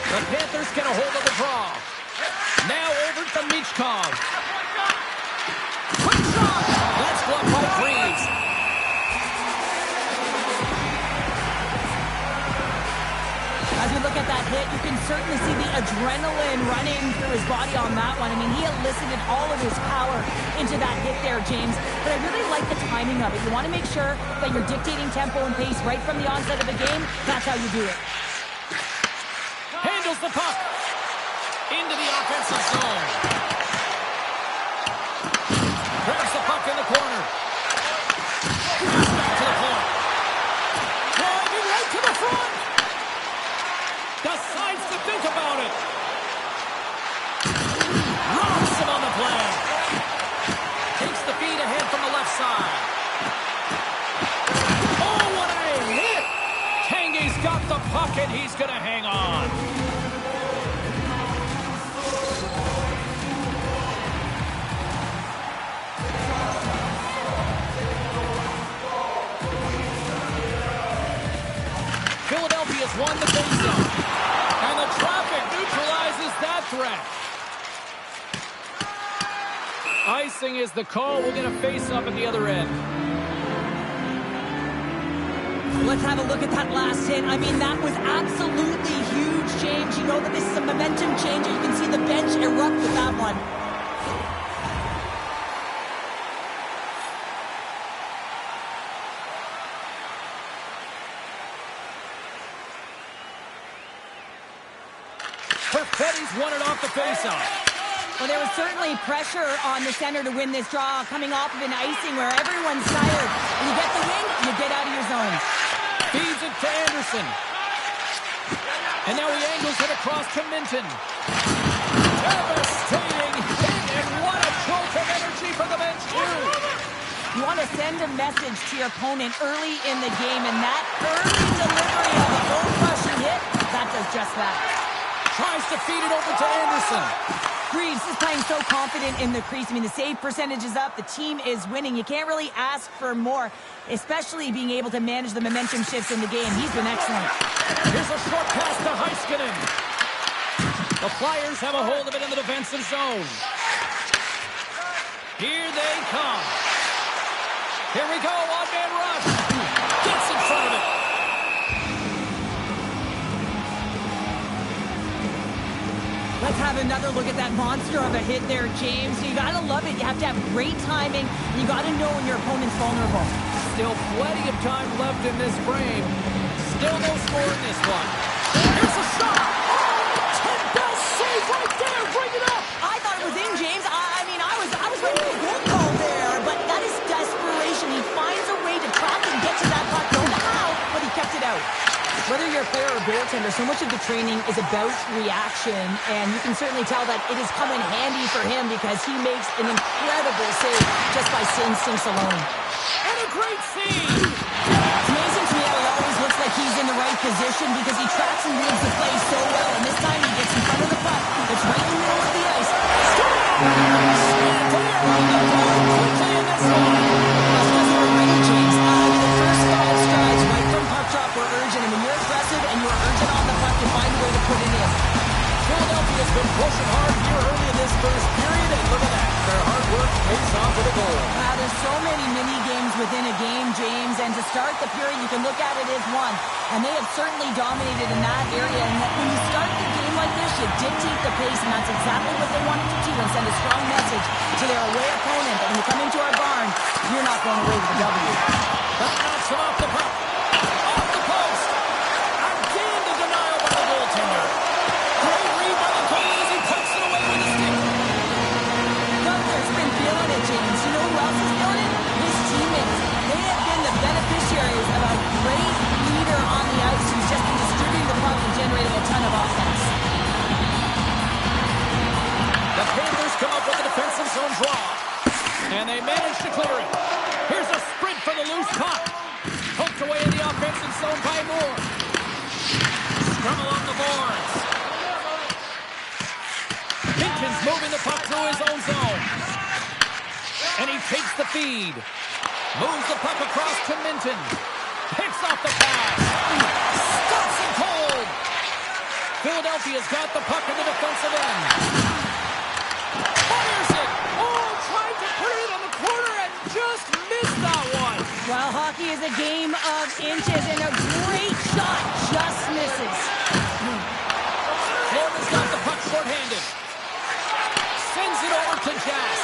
The Panthers get a hold of the draw. Now over to Michkov. Quick shot! That's blocked by Greaves. As we look at that hit, you can certainly see the adrenaline running through his body on that one. I mean, he elicited all of his power into that hit there, James. But I really like the timing of it. You want to make sure that you're dictating tempo and pace right from the onset of the game. That's how you do it. Handles the puck. Into the offensive zone. Grabs the puck in the corner. Back to the point. Driving right to the front. Decides to think about it. Rocks him on the play. Takes the feed ahead from the left side. Oh, what a hit! Tanguay's got the puck and he's going to hang on. Philadelphia's won the faceoff. And the traffic neutralizes that threat. Icing is the call. We'll get a face-up at the other end. Let's have a look at that last hit. I mean, that was absolutely huge, James. You know that this is a momentum changer. You can see the bench erupt with that one. Perfetti's won it off the faceoff. Well, there was certainly pressure on the center to win this draw, coming off of an icing where everyone's tired. When you get the win, you get out of your zone. Feeds it to Anderson. And now he angles it across to Minton. Devastating hit, and what a jolt of energy for the bench, too. You want to send a message to your opponent early in the game, and that early delivery of a bone-crushing hit, that does just that. Tries to feed it over to Anderson. Greaves is playing so confident in the crease. I mean, the save percentage is up. The team is winning. You can't really ask for more, especially being able to manage the momentum shifts in the game. He's been excellent. Here's a short pass to Heiskanen. The Flyers have a hold of it in the defensive zone. Here they come. Here we go, one-man rush. Gets in front of it. Let's have another look at that monster of a hit there, James. You gotta love it. You have to have great timing. You gotta know when your opponent's vulnerable. Still plenty of time left in this frame. Still no score in this one. Here's a shot. Oh, 10 bell save right there. Bring it up. I thought it was in, James. I mean, I was ready for a goal call there, but that is desperation. He finds a way to track and get to that puck. Don't know how, but he kept it out. Whether you're a player or goaltender, so much of the training is about reaction, and you can certainly tell that it has come in handy for him because he makes an incredible save just by instincts alone. And a great scene! It's amazing to me how he always looks like he's in the right position because he tracks and reads the play so well, and this time he gets in front of the puck. It's right in the middle of the ice. Quickly in this one. That's because we're ready, James. The first 5 strides right from puck drop were urgent, and when you're aggressive and you're urgent on the puck, you find a way to put it in. Philadelphia's been pushing hard here early in this first period, and look at that. Their hard work pays off with a goal. There's so many mini games within a game, James, and to start the period, you can look at it as one, and they have certainly dominated in that area, and when you start the game like this, you dictate the pace, and that's exactly what they wanted to do, and send a strong message to their away opponent that when you come into our barn, you're not going away with a W. That knocks him off the puck. Off the post. more. Scrum along the boards. Minton's moving the puck through his own zone. And he takes the feed. Moves the puck across to Minton. Picks off the pass. Stops him cold. Philadelphia's got the puck in the defensive end. Fires it. Oh, tried to put it on the corner and just missed that one. Well, hockey is a game of inches, and a great shot just misses. Florida's got the puck short-handed. Sends it over to Jazz.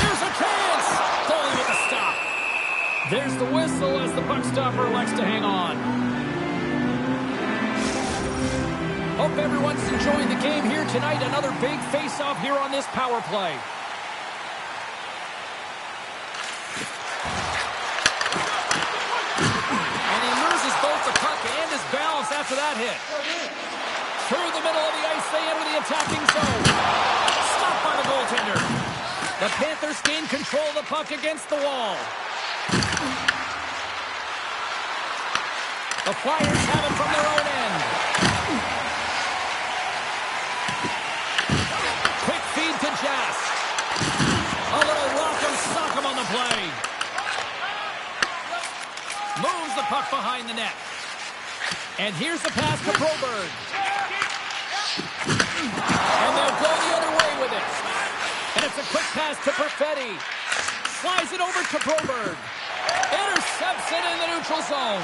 Here's a chance. Foley with a stop. There's the whistle as the puck stopper likes to hang on. Hope everyone's enjoying the game here tonight. Another big face-off here on this power play. And he loses both the puck and his balance after that hit. Through the middle of the ice, they enter the attacking zone. Stopped by the goaltender. The Panthers gain control of the puck against the wall. The Flyers have it from their own end. Quick feed to Jazz. A little rock'em sock'em on the play. Moves the puck behind the net. And here's the pass to Broberg. And they'll go the other way with it. And it's a quick pass to Perfetti. Slides it over to Broberg. Intercepts it in the neutral zone.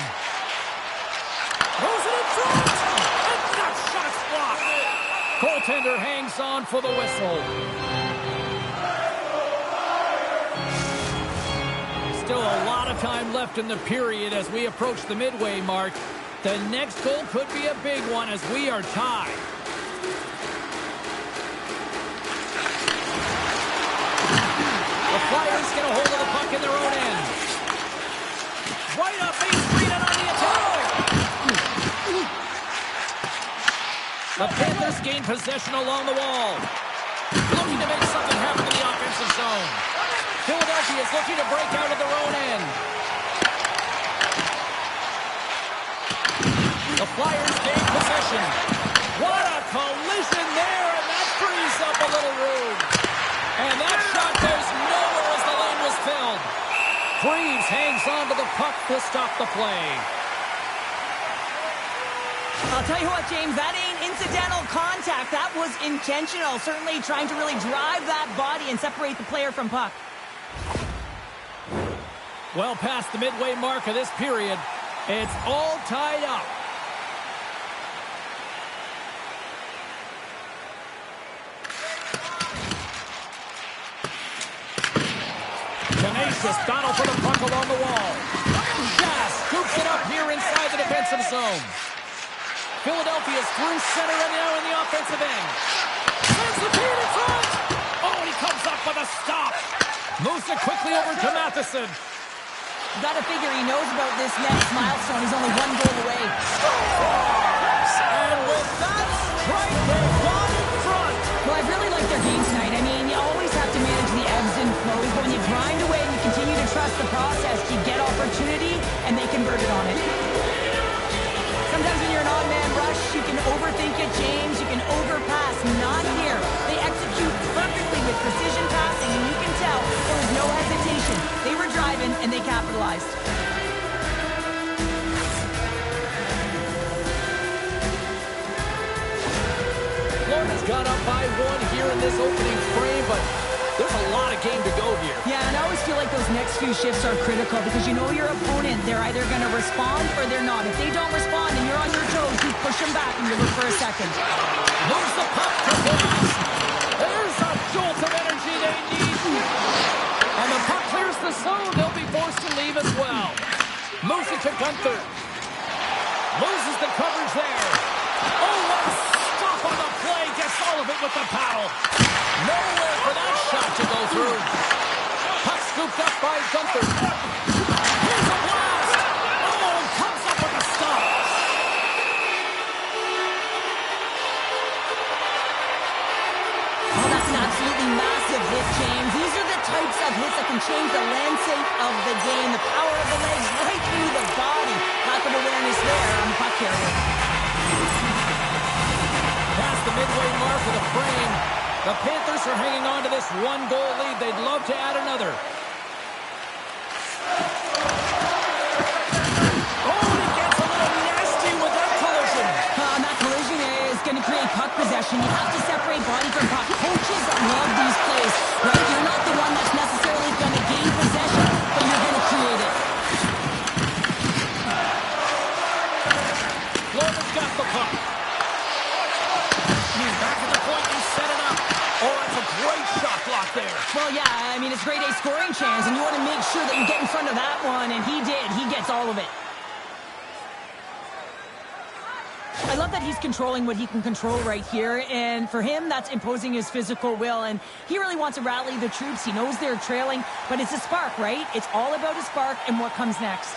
Throws it in front. And that shot's blocked. Goaltender hangs on for the whistle. Still a lot of time left in the period as we approach the midway mark. The next goal could be a big one as we are tied. The Flyers get a hold of the puck in their own end. Right up Main Street and on the attack. The Panthers gain possession along the wall. Looking to make something happen in the offensive zone. Philadelphia is looking to break out of their own end. The Flyers gain possession. What a collision there, and that frees up a little room. And that shot goes nowhere as the lane was filled. Freeves hangs on to the puck to stop the play. I'll tell you what, James, that ain't incidental contact. That was intentional. Certainly trying to really drive that body and separate the player from puck. Well past the midway mark of this period, it's all tied up. Tenacious battle for the puck along the wall. Jazz scoops it up here inside the defensive zone. Philadelphia's through center and now in the offensive end. Sends the feed in front. Oh, and he comes up with a stop. Moves it quickly over to Matheson. Gotta figure he knows about this next milestone. He's only one goal away. And with that strike, they've gone in front. Well, I really like their game tonight. I mean, you always have to manage the ebbs and flows, but when you grind away and you continue to trust the process, you get opportunity, and they converted on it. Sometimes when you're an odd man rush, you can overthink it, James. You can overpass. Not here. They execute perfectly with precision passing, and you can tell there was no hesitation. They were driving, and they capitalized. Florida's got up by one here in this opening frame, but there's a lot of game to go here. Yeah, and I always feel like those next few shifts are critical because you know your opponent, they're either going to respond or they're not. If they don't respond and you're on your toes, you push them back and you look for a second. Moves the puck to Boyce. There's a jolt of energy they need. And the puck clears the zone. They'll be forced to leave as well. Moves it to Gunther. Loses the coverage there. Oh, what a stop on the play. Gets all of it with the paddle. Nowhere for that shot to go through. Puck scooped up by Gunther. Here's a blast. Oh, comes up with a stop. Oh, that's an absolutely massive hit, James. These are the types of hits that can change the landscape of the game. The power of the legs right through the body. That's The Panthers are hanging on to this one-goal lead. They'd love to add another. Oh, and he gets a little nasty with that collision. That collision is going to create puck possession. You have to separate body from puck. Coaches love these plays, right? You're not the one that's necessarily going to gain possession, but you're going to create it. Florida's got the puck. He's back at the point and set it up. Oh, that's a great shot block there. Well, yeah, I mean, it's grade A scoring chance, and you want to make sure that you get in front of that one, and he did. He gets all of it. I love that he's controlling what he can control right here, and for him, that's imposing his physical will, and he really wants to rally the troops. He knows they're trailing, but it's a spark, right? It's all about a spark and what comes next.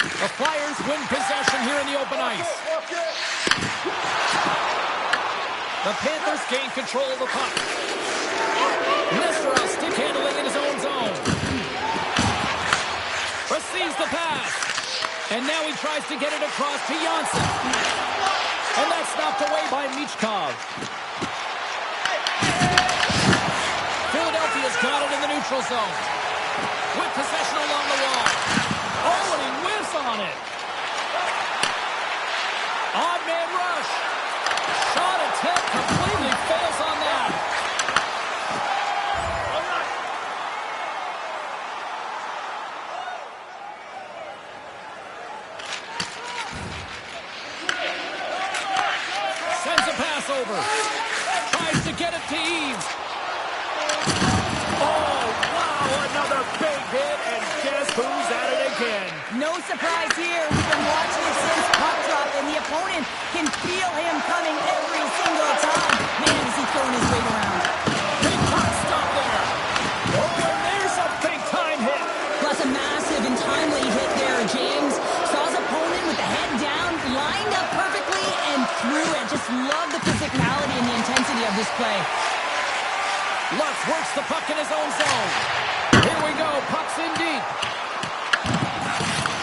The Flyers win possession here in the open ice. The Panthers gain control of the puck. Nesterov stick handling in his own zone. Receives the pass. And now he tries to get it across to Janssen. And that's knocked away by Michkov. Philadelphia's got it in the neutral zone. With possession along the wall. Oh, and he whiffs on it. Odd man rush. Shot attempt completely fails on that. Sends a pass over. Tries to get it to Eves. Oh, wow, another big hit, and guess who's at it again? No surprise here. We've been watching it since puck drop, and the opponent can feel him coming every single time. Man, is he throwing his weight around. Big puck stop there. Oh, and there's a big-time hit. Plus a massive and timely hit there. James saw his opponent with the head down, lined up perfectly, and threw it. Just love the physicality and the intensity of this play. Lutz works the puck in his own zone. Here we go. Puck's in deep.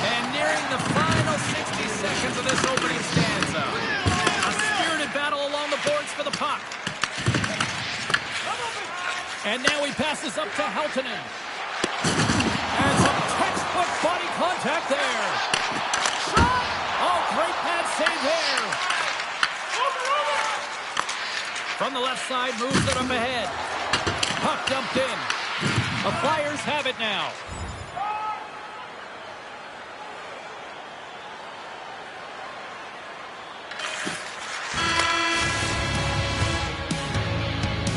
And nearing the final 60 seconds of this opening stanza. A spirited battle along the boards for the puck. And now he passes up to Heltonen. And some textbook body contact there. Shot! Oh, great pad save there. From the left side, moves it up ahead. Puck dumped in. The Flyers have it now.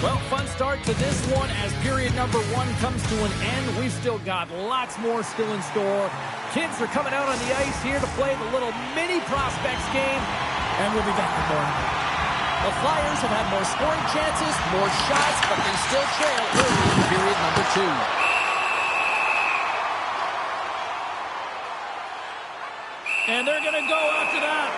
Well, fun start to this one as period number one comes to an end. We've still got lots more still in store. Kids are coming out on the ice here to play the little mini prospects game, and we'll be back with more. The Flyers have had more scoring chances, more shots, but they still trail early in period number two. And they're going to go after that.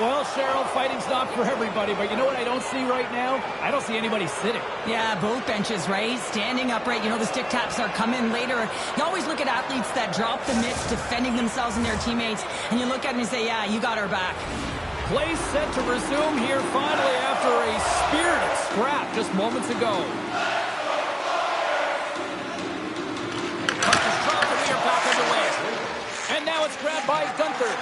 Well, Cheryl, fighting's not for everybody, but you know what I don't see right now? I don't see anybody sitting. Yeah, both benches, right? Standing upright. You know, the stick taps are coming later. You always look at athletes that drop the mitts, defending themselves and their teammates, and you look at them and say, yeah, you got our back. Play set to resume here finally after a spirited scrap just moments ago. Puck is dropped and we are back underway. And now it's grabbed by Gunther.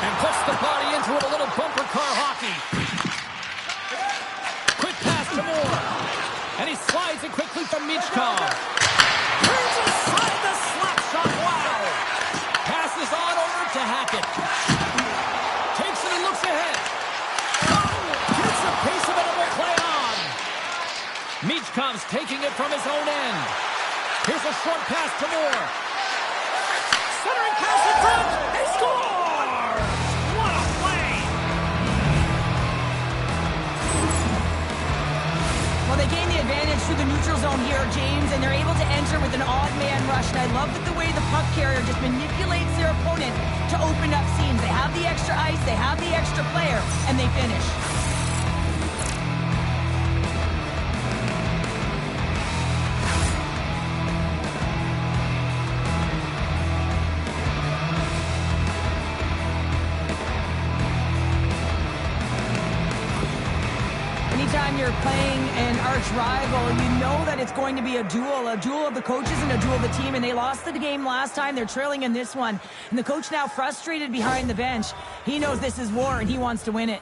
And puts the body into it, a little bumper car hockey. Quick pass to Moore. And he slides it quickly from Michkov. Turns aside the slap shot. Wow. Passes on over to Hackett. Takes it and looks ahead. Oh, gets a piece of it and will play on. Michkov's taking it from his own end. Here's a short pass to Moore. Centering pass in front. They score! Well, they gained the advantage into the neutral zone here, James, and they're able to enter with an odd man rush. And I love that the way the puck carrier just manipulates their opponent to open up seams. They have the extra ice, they have the extra player, and they finish. Anytime you're playing an arch rival, you know that it's going to be a duel of the coaches and a duel of the team, and they lost the game last time. They're trailing in this one, and the coach now frustrated behind the bench. He knows this is war, and he wants to win it.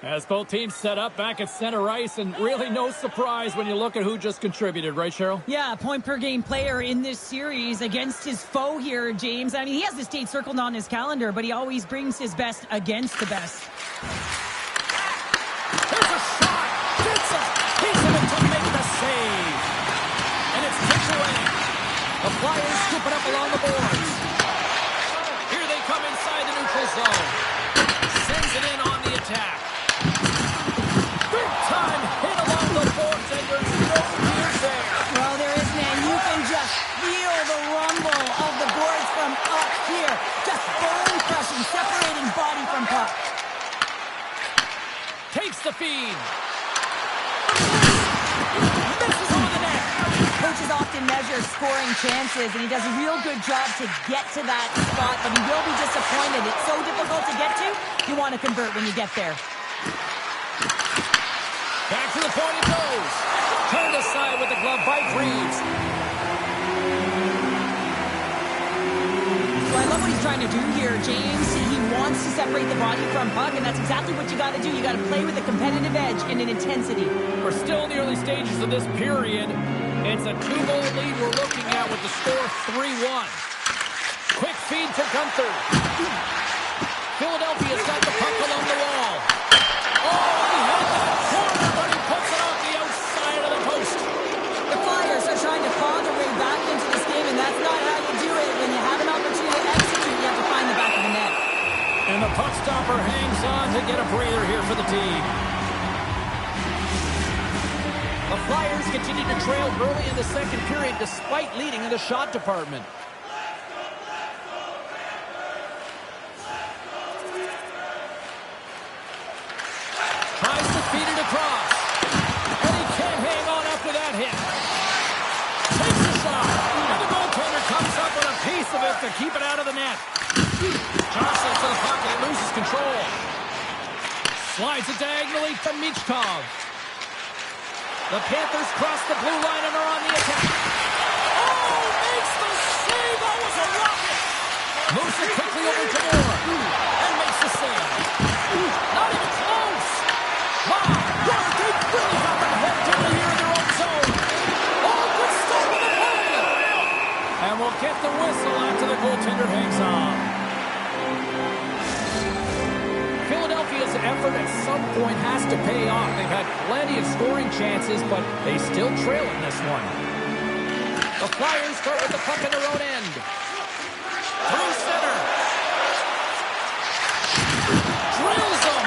As both teams set up back at center ice, and really no surprise when you look at who just contributed, right, Cheryl? Yeah, point-per-game player in this series against his foe here, James. I mean, he has this date circled on his calendar, but he always brings his best against the best. There's a shot! Gets a piece of it to make the save. And it's kicked away. The Flyers scoop it up along the boards. Here they come inside the neutral zone. Sends it in on the attack. Big time hit along the boards, and there's no fear there. Well, there is, man. You can just feel the rumble of the boards from up here. Just bone crushing, separating body from puck. Takes the feed. Misses over the net. Coaches often measure scoring chances, and he does a real good job to get to that spot, but he will be disappointed. It's so difficult to get to, you want to convert when you get there. Back to the point it goes. Turned aside with the glove by Reeves. So I love what he's trying to do here, James. He wants to separate the body from puck, and that's exactly what you got to do. You got to play with a competitive edge and an intensity. We're still in the early stages of this period. It's a 2-goal lead we're looking at with the score 3-1. Quick feed to Gunther. Philadelphia's got the puck along the wall. Oh, he hit that corner, but he puts it off the outside of the post. The Flyers are trying to claw their way back into this game, and that's not how you do it. When you have an opportunity to execute, you have to find the back of the net. And the puck stopper hangs on to get a breather here for the team. The Flyers continue to trail early in the second period despite leading in the shot department. Tries to feed it across. And he can't hang on after that hit. Takes a shot. And the goaltender comes up with a piece of it to keep it out of the net. Jostles to the puck and it loses control. Slides it diagonally to Michkov. The Panthers cross the blue line and are on the attack. Oh, makes the save. That was a rocket. Moves it quickly over to Moore. And makes the save. Not even close. Wow. They really got that hooked in here in their own zone. Oh, good stop with the play. And we'll get the whistle after the goaltender hangs on. Philadelphia's effort at some point has to pay off. They've had plenty of scoring chances, but they still trail in this one. The Flyers start with the puck in their own end. Through center. Drills them.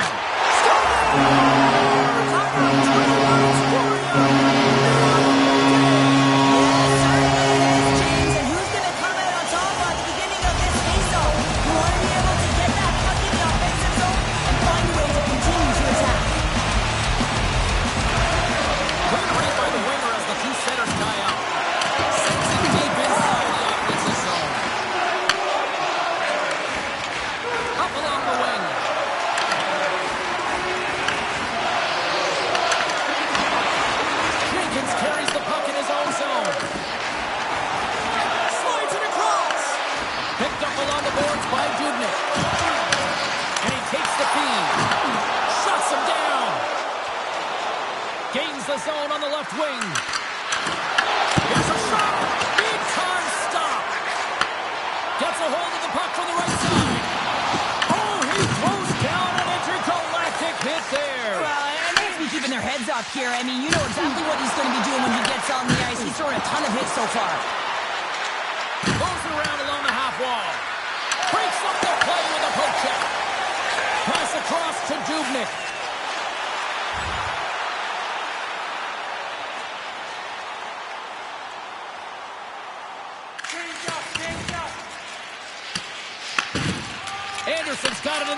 James, and who's going to come out on top at the beginning of this face-off? You want to be able to get that puck in the offensive zone and find a way to continue to attack. Great read by the winger as the two centers tie up. Sends it deep inside the offensive zone. Up along the wing. Jenkins carries the puck in his own zone. Slides it across. Picked up along the boards by Dubnyk. And he takes the feed. Shuts him down. Gains the zone on the left wing. Here's a shot. Big time stop. Gets a hold of the puck from the right side. Oh, he throws down an intergalactic hit there. Well, and they have to be keeping their heads up here. I mean, you know exactly what he's going to be doing when he gets on the ice. He's throwing a ton of hits so far. Goes around along the half wall. Breaks up the play with a poke check. Pass across to Dubnyk.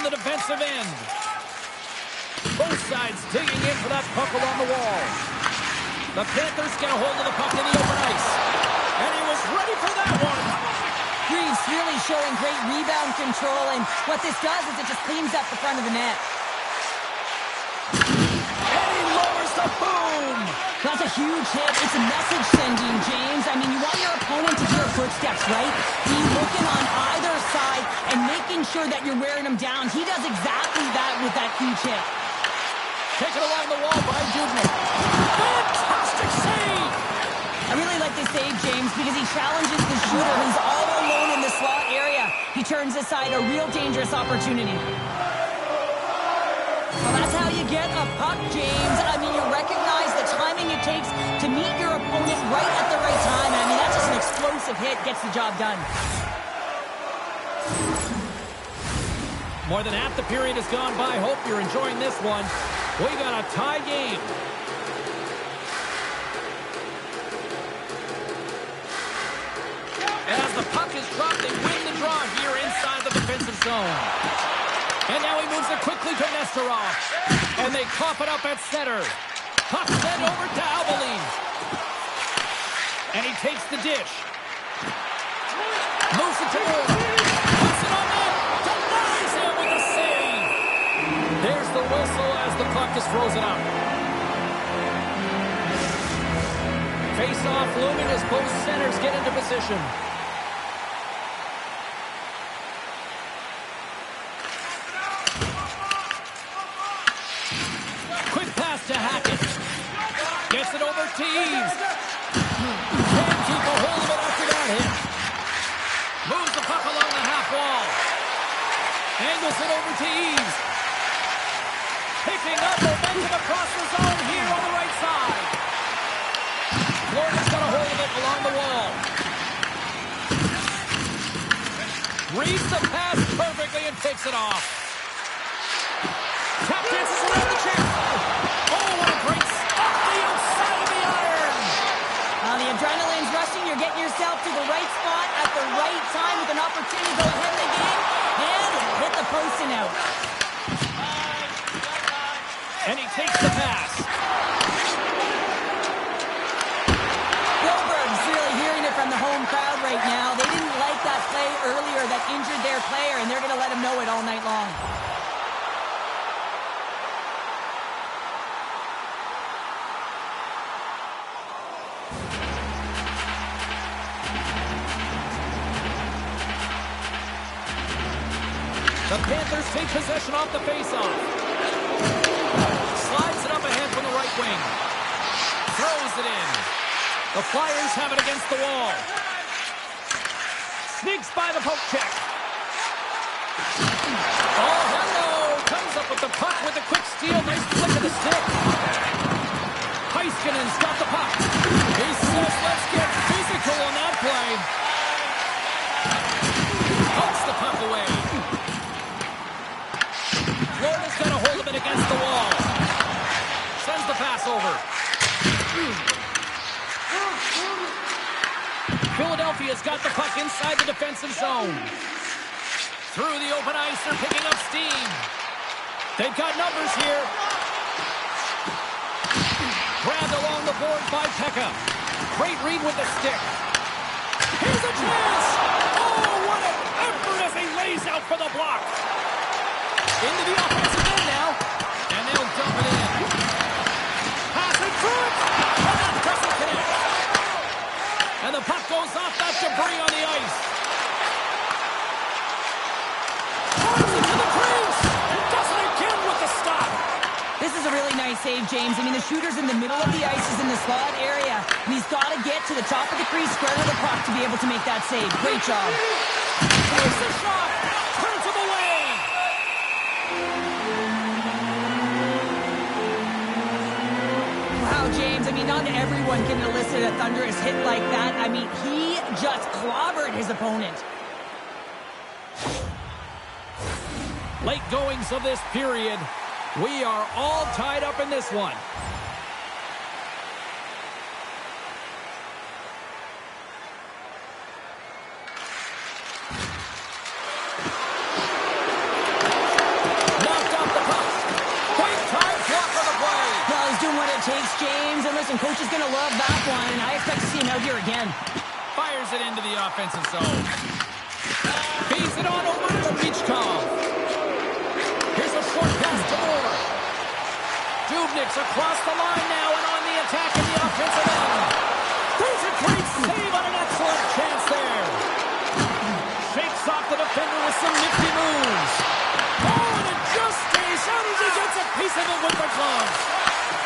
the defensive end. Both sides digging in for that puck along the wall. The Panthers get a hold of the puck in the open ice. And he was ready for that one. Reeves really showing great rebound control, and what this does is it just cleans up the front of the net. And he lowers the boom. That's a huge hit. It's a message sending, James. I mean, you want your opponent to hear footsteps, right? Be looking on either side and making sure that you're wearing them down. He does exactly that with that huge hit. Taken along the wall by Dubnyk. Fantastic save! I really like this save, James, because he challenges the shooter who's all alone in the slot area. He turns aside a real dangerous opportunity. Well, that's how you get a puck, James. I mean, you recognize the timing it takes to meet your opponent right at the right time. I mean, that's just an explosive hit. Gets the job done. More than half the period has gone by. Hope you're enjoying this one. We got a tie game. And as the puck is dropped, they win the draw here inside the defensive zone. And now he moves it quickly to Nesterov. And they cough it up at center. Puck sent over to Albalin. And he takes the dish. Moves it to Moore. Puts it on net. Denies him with a save. There's the whistle as the puck is frozen up. Face-off looming as both centers get into position. Quick pass to Hackett. Gets it over to Eves. Can't keep a hold of it after that hit. Moves the puck along the half wall. Angles it over to Eves. Picking up momentum across the zone here on the right side. Florida's got a hold of it along the wall. Reads the pass perfectly and takes it off. Tap dances around the chest. Oh, what a great off the outside of the iron. The adrenaline's rushing. You're getting yourself to the right spot at the right time with an opportunity to go ahead in the game and hit the post and out. And he takes the pass. Gilbert's really hearing it from the home crowd right now. They didn't like that play earlier that injured their player, and they're going to let him know it all night long. The Panthers take possession off the faceoff. Slides it up ahead from the right wing. Throws it in. The Flyers have it against the wall. Sneaks by the poke check. Oh, hello! Comes up with the puck with a quick steal. Nice flick of the stick. Heiskanen's got the puck. He says, let's get physical on that play. Pokes the puck away. Florida's got a hold of it against the wall. Sends the pass over. Philadelphia's got the puck inside the defensive zone. Through the open ice, they're picking up steam. They've got numbers here. Grabbed along the board by Pekka. Great read with the stick. Here's a chance! Oh, what an effort as he lays out for the block. Into the offensive end now. And they'll dump it in. Pass it through it. And that doesn't connect. And the puck goes off that debris on the ice. Turns it to the crease. And does it again with the stop. This is a really nice save, James. I mean, the shooter's in the middle of the ice. He's in the slot area. And he's got to get to the top of the crease, square to the puck to be able to make that save. Great job. Takes the shot. Turns him away. Wow, James. I mean, not everyone can elicit a thunderous hit like that. I mean, he just clobbered his opponent. Late goings of this period. We are all tied up in this one. what it takes, James. And listen, coach is going to love that one, and I expect to see him out here again. Fires it into the offensive zone. Feeds it on over to Michkov. Here's a short pass to Moore. Dubnik's across the line now and on the attack in the offensive end. There's a great save on an excellent chance there. Shakes off the defender with some nifty moves. Oh, and it just stays out as he gets a piece of it with the gloves.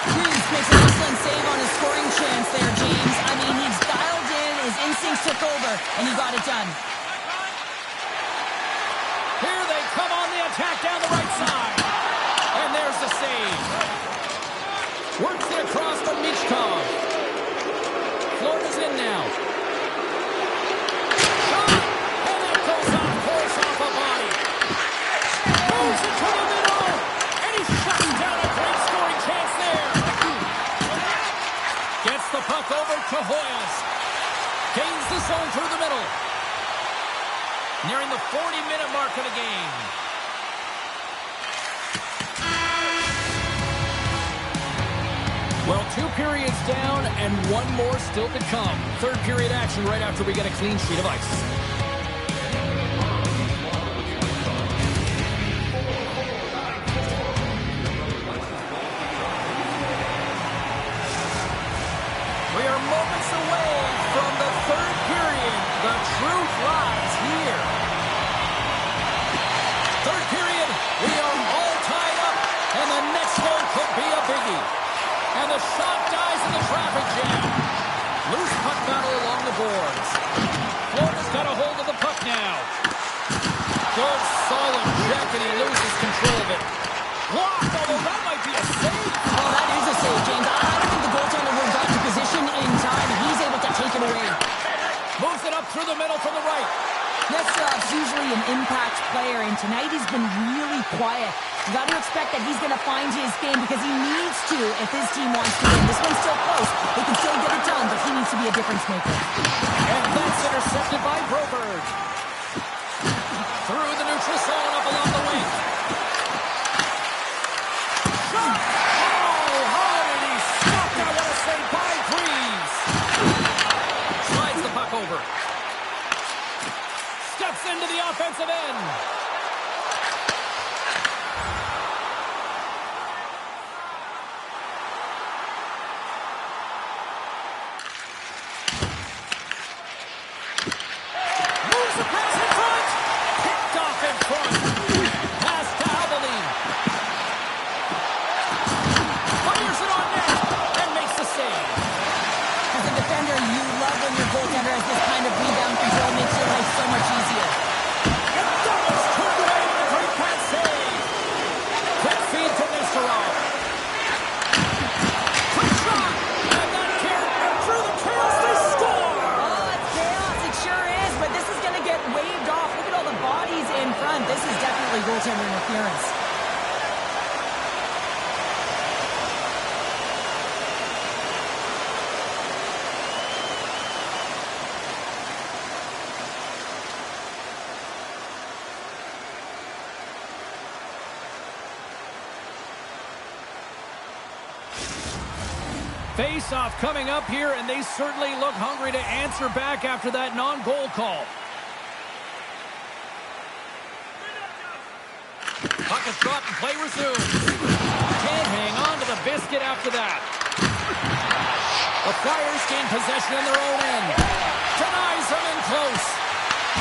Reeves makes an excellent save on his scoring chance there, James. I mean, he's dialed in, his instincts took over, and he got it done. Here they come on the attack down the right side. And there's the save. Works it across to Michkov. Florida's in now. Shot! And that goes off course off a body. Moves it to the middle. And he shuts down a great scoring chance there. Gets the puck over to Hoyas. Gains the zone through the middle. Nearing the 40-minute mark of the game. Well, 2 periods down and 1 more still to come. Third period action right after we get a clean sheet of ice. We are moments away from the third period. The truth lies here. Third period, we are all tied up, and the next goal could be a biggie. And the shot dies in the traffic jam. Loose puck battle along the boards. Florida's got a hold of the puck now. Good, solid check, and he loses control of it. Blocked, although that might be a save. Oh, that is a save, James. I don't think the goaltender would have got to position in time, and he's able to take it away. Moves it up through the middle from the right. Nesterov's usually an impact player, and tonight he's been really quiet. You got to expect that he's going to find his game because he needs to if his team wants to win. This one's still close. They can still get it done, but he needs to be a difference maker. And that's intercepted by Broberg. Through the neutral zone up along the wing. Shot! Oh, how did he stop that? What a save by Greaves. Slides the puck over. Steps into the offensive end. Moves the pass in front. Picked off in front. Pass to Aveline. Fires it on net and makes the save. As a defender, you love when your goaltender has this kind of rebound control, makes your life so much easier. And that was turned away with a great pass save. Quick feed to Nesterov. Quick shot. And that carried through the chaos. They score. Oh, it's chaos. It sure is, but this is going to get waved off. Look at all the bodies in front. This is definitely goaltender interference. Face-off coming up here, and they certainly look hungry to answer back after that non-goal call. Puck is dropped and play resumes. Can't hang on to the biscuit after that. The Flyers gain possession in their own end. Denies them in close.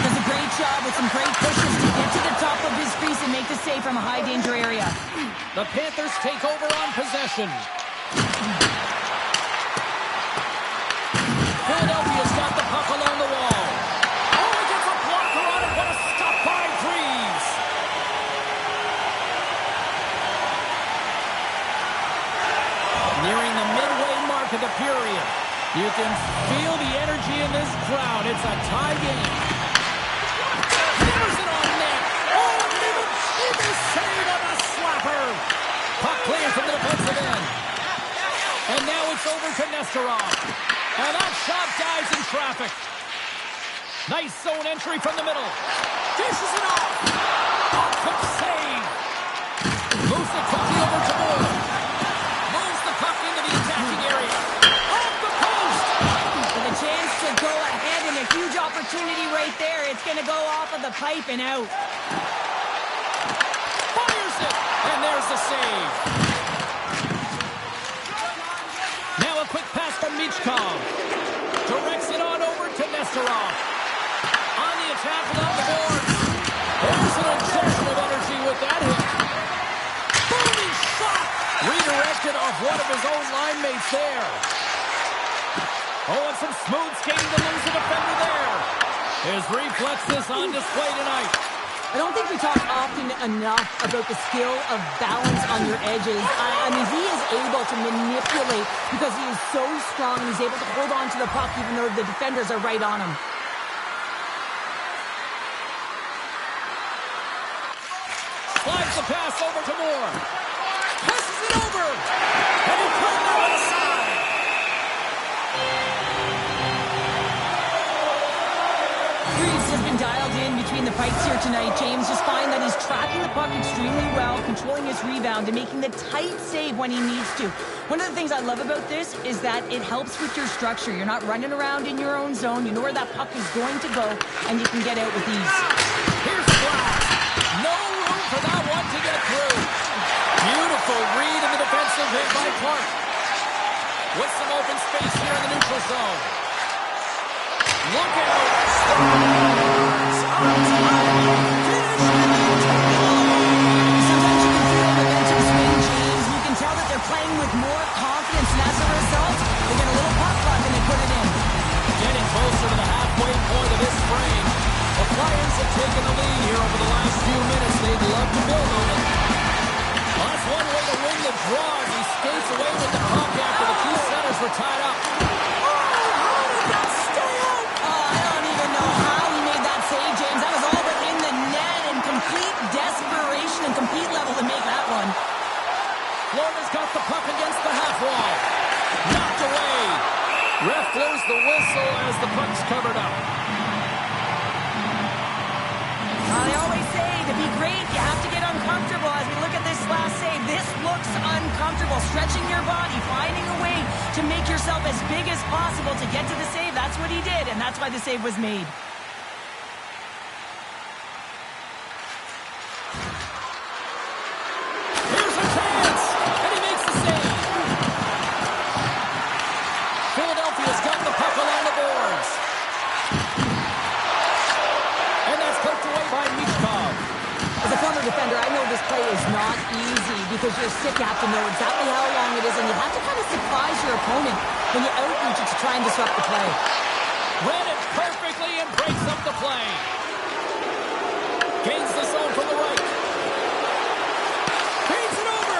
Does a great job with some great pushes to get to the top of his crease and make the save from a high-danger area. The Panthers take over on possession. Philadelphia's got the puck along the wall. Oh, he gets a blocker on it. What a stop by Greaves. Nearing the midway mark of the period. You can feel the energy in this crowd. It's a tie game. There's it on net. Oh, and even save on a slapper. Puck clear from the defensive end. And now it's over to Nesterov. And that shot dives in traffic. Nice zone entry from the middle. Dishes it off. Quick save. Moves the puck over to Moore. Moves the puck into the piping out. Fires it, and there's the save. Now a quick pass from Michkov. Directs it on over to Nesterov. On the attack without the boards. There's an injection of energy with that hit. Booming shot! Redirected off one of his own line mates there. Oh, and some smooth skating to lose the defender there. His reflexes on display tonight. I don't think we talk often enough about the skill of balance on your edges. I mean, he is able to manipulate because he is so strong and he's able to hold on to the puck even though the defenders are right on him. Slides the pass over to Moore. Passes it over. And he put it on the side. Reeves has been dialed in between the pipes here tonight. James just find that he's tracking the puck extremely well, controlling his rebound, and making the tight save when he needs to. One of the things I love about this is that it helps with your structure. You're not running around in your own zone. You know where that puck is going to go, and you can get out with ease. Here's the blast. No room for that one to get through. Beautiful read in the defensive hit by Clark. With some open space here in the neutral zone. Look out. Sometimes you can feel the momentum swing, James. You can tell that they're playing with more confidence, and as a result, they get a little puck luck and they put it in. Getting closer to the halfway point of this frame. The Flyers have taken the lead here over the last few minutes. They'd love to build on it. Well, that's one way to win the draw as he skates away with the puck after the two centers were tied up. Florida's got the puck against the half wall. Knocked away. Ref blows the whistle as the puck's covered up. I always say to be great, you have to get uncomfortable. As we look at this last save, this looks uncomfortable. Stretching your body, finding a way to make yourself as big as possible to get to the save. That's what he did, and that's why the save was made. Because you're sick, you have to know exactly how long it is, and you have to kind of surprise your opponent when you outreach it to try and disrupt the play. Read it perfectly and breaks up the play. Gains the zone from the right. Feeds it over.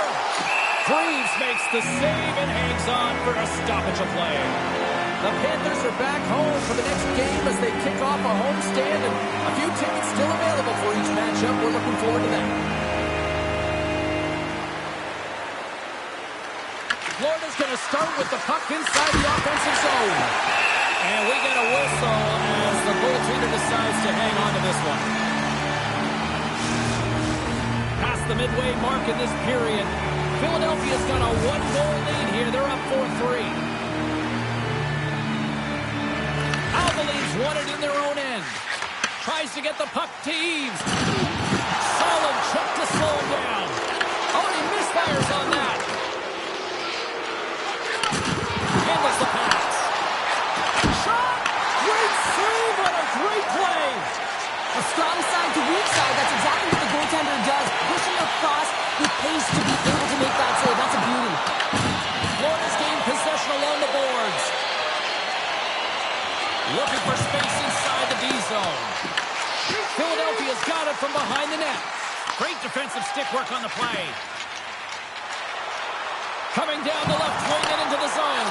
Reeves makes the save and hangs on for a stoppage of play. The Panthers are back home for the next game as they kick off a homestand, and a few tickets still available for each matchup. We're looking forward to that. Florida's going to start with the puck inside the offensive zone. And we get a whistle as the goaltender decides to hang on to this one. Past the midway mark in this period. Philadelphia's got a one-goal lead here. They're up 4-3. Alvalene's won it in their own end. Tries to get the puck to Eaves. Solid check to slow him down. Oh, and he misfires on that. Handles the pass. Shot! Great save on a great play. A strong side to weak side. That's exactly what the goaltender does. Pushing across with pace to be able to make that save. That's a beauty. Florida's gained possession along the boards. Looking for space inside the D zone. Philadelphia's got it from behind the net. Great defensive stick work on the play. Coming down the left wing and into the zone.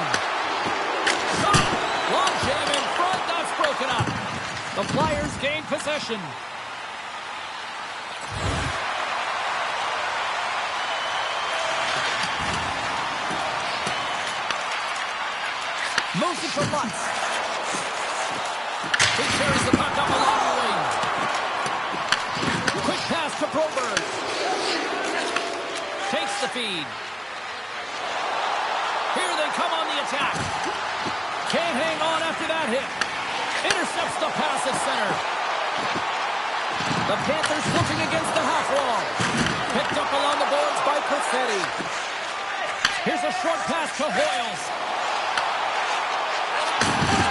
Shot! Long jam in front. That's broken up. The Flyers gain possession. Moves it for Lutz. He carries the puck up along the wing. Quick pass to Broberg. Takes the feed. Here they come on the attack. Can't hang on after that hit. Intercepts the pass at center. The Panthers looking against the half wall. Picked up along the boards by Corsetti. Here's a short pass to Hoyles.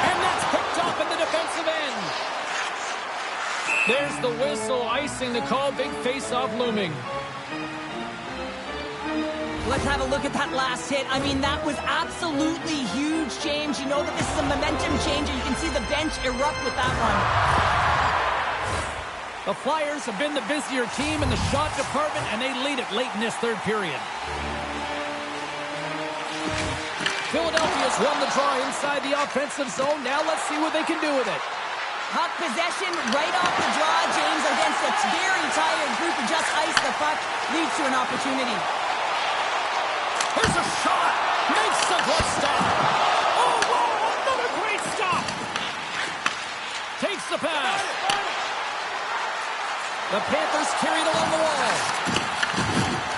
And that's picked up in the defensive end. There's the whistle, icing the call. Big face-off looming. Let's have a look at that last hit. I mean, that was absolutely huge, James. You know that this is a momentum changer. You can see the bench erupt with that one. The Flyers have been the busier team in the shot department, and they lead it late in this third period. Philadelphia's won the draw inside the offensive zone. Now let's see what they can do with it. Puck possession right off the draw, James, against a very tired group who just iced the puck. Leads to an opportunity. Here's a shot. Makes the glove stop. Oh, wow, another great stop. Takes the pass. The Panthers carried along the wall.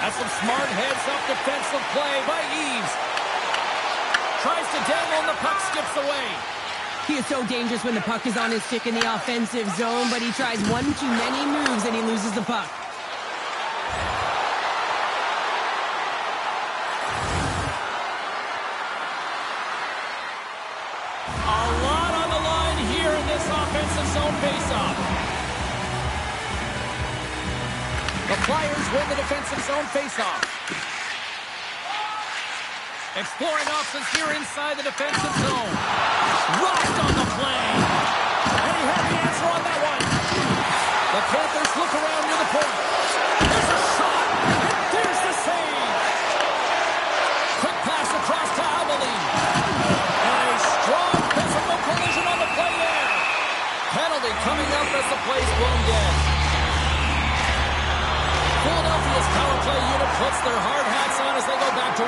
That's some smart heads-up defensive play by Eves. Tries to dangle and the puck skips away. He is so dangerous when the puck is on his stick in the offensive zone, but he tries one too many moves and he loses the puck. A lot on the line here in this offensive zone faceoff. The Flyers win the defensive zone faceoff. Exploring options here inside the defensive zone. Rocked on the play. And he had the answer on that one. The Panthers look around near the point. There's a shot. And there's the save. Quick pass across to Abilene. And a strong physical collision on the play there. Penalty coming up as the play's blown dead. Philadelphia's power play unit puts their hard hats on as they go back to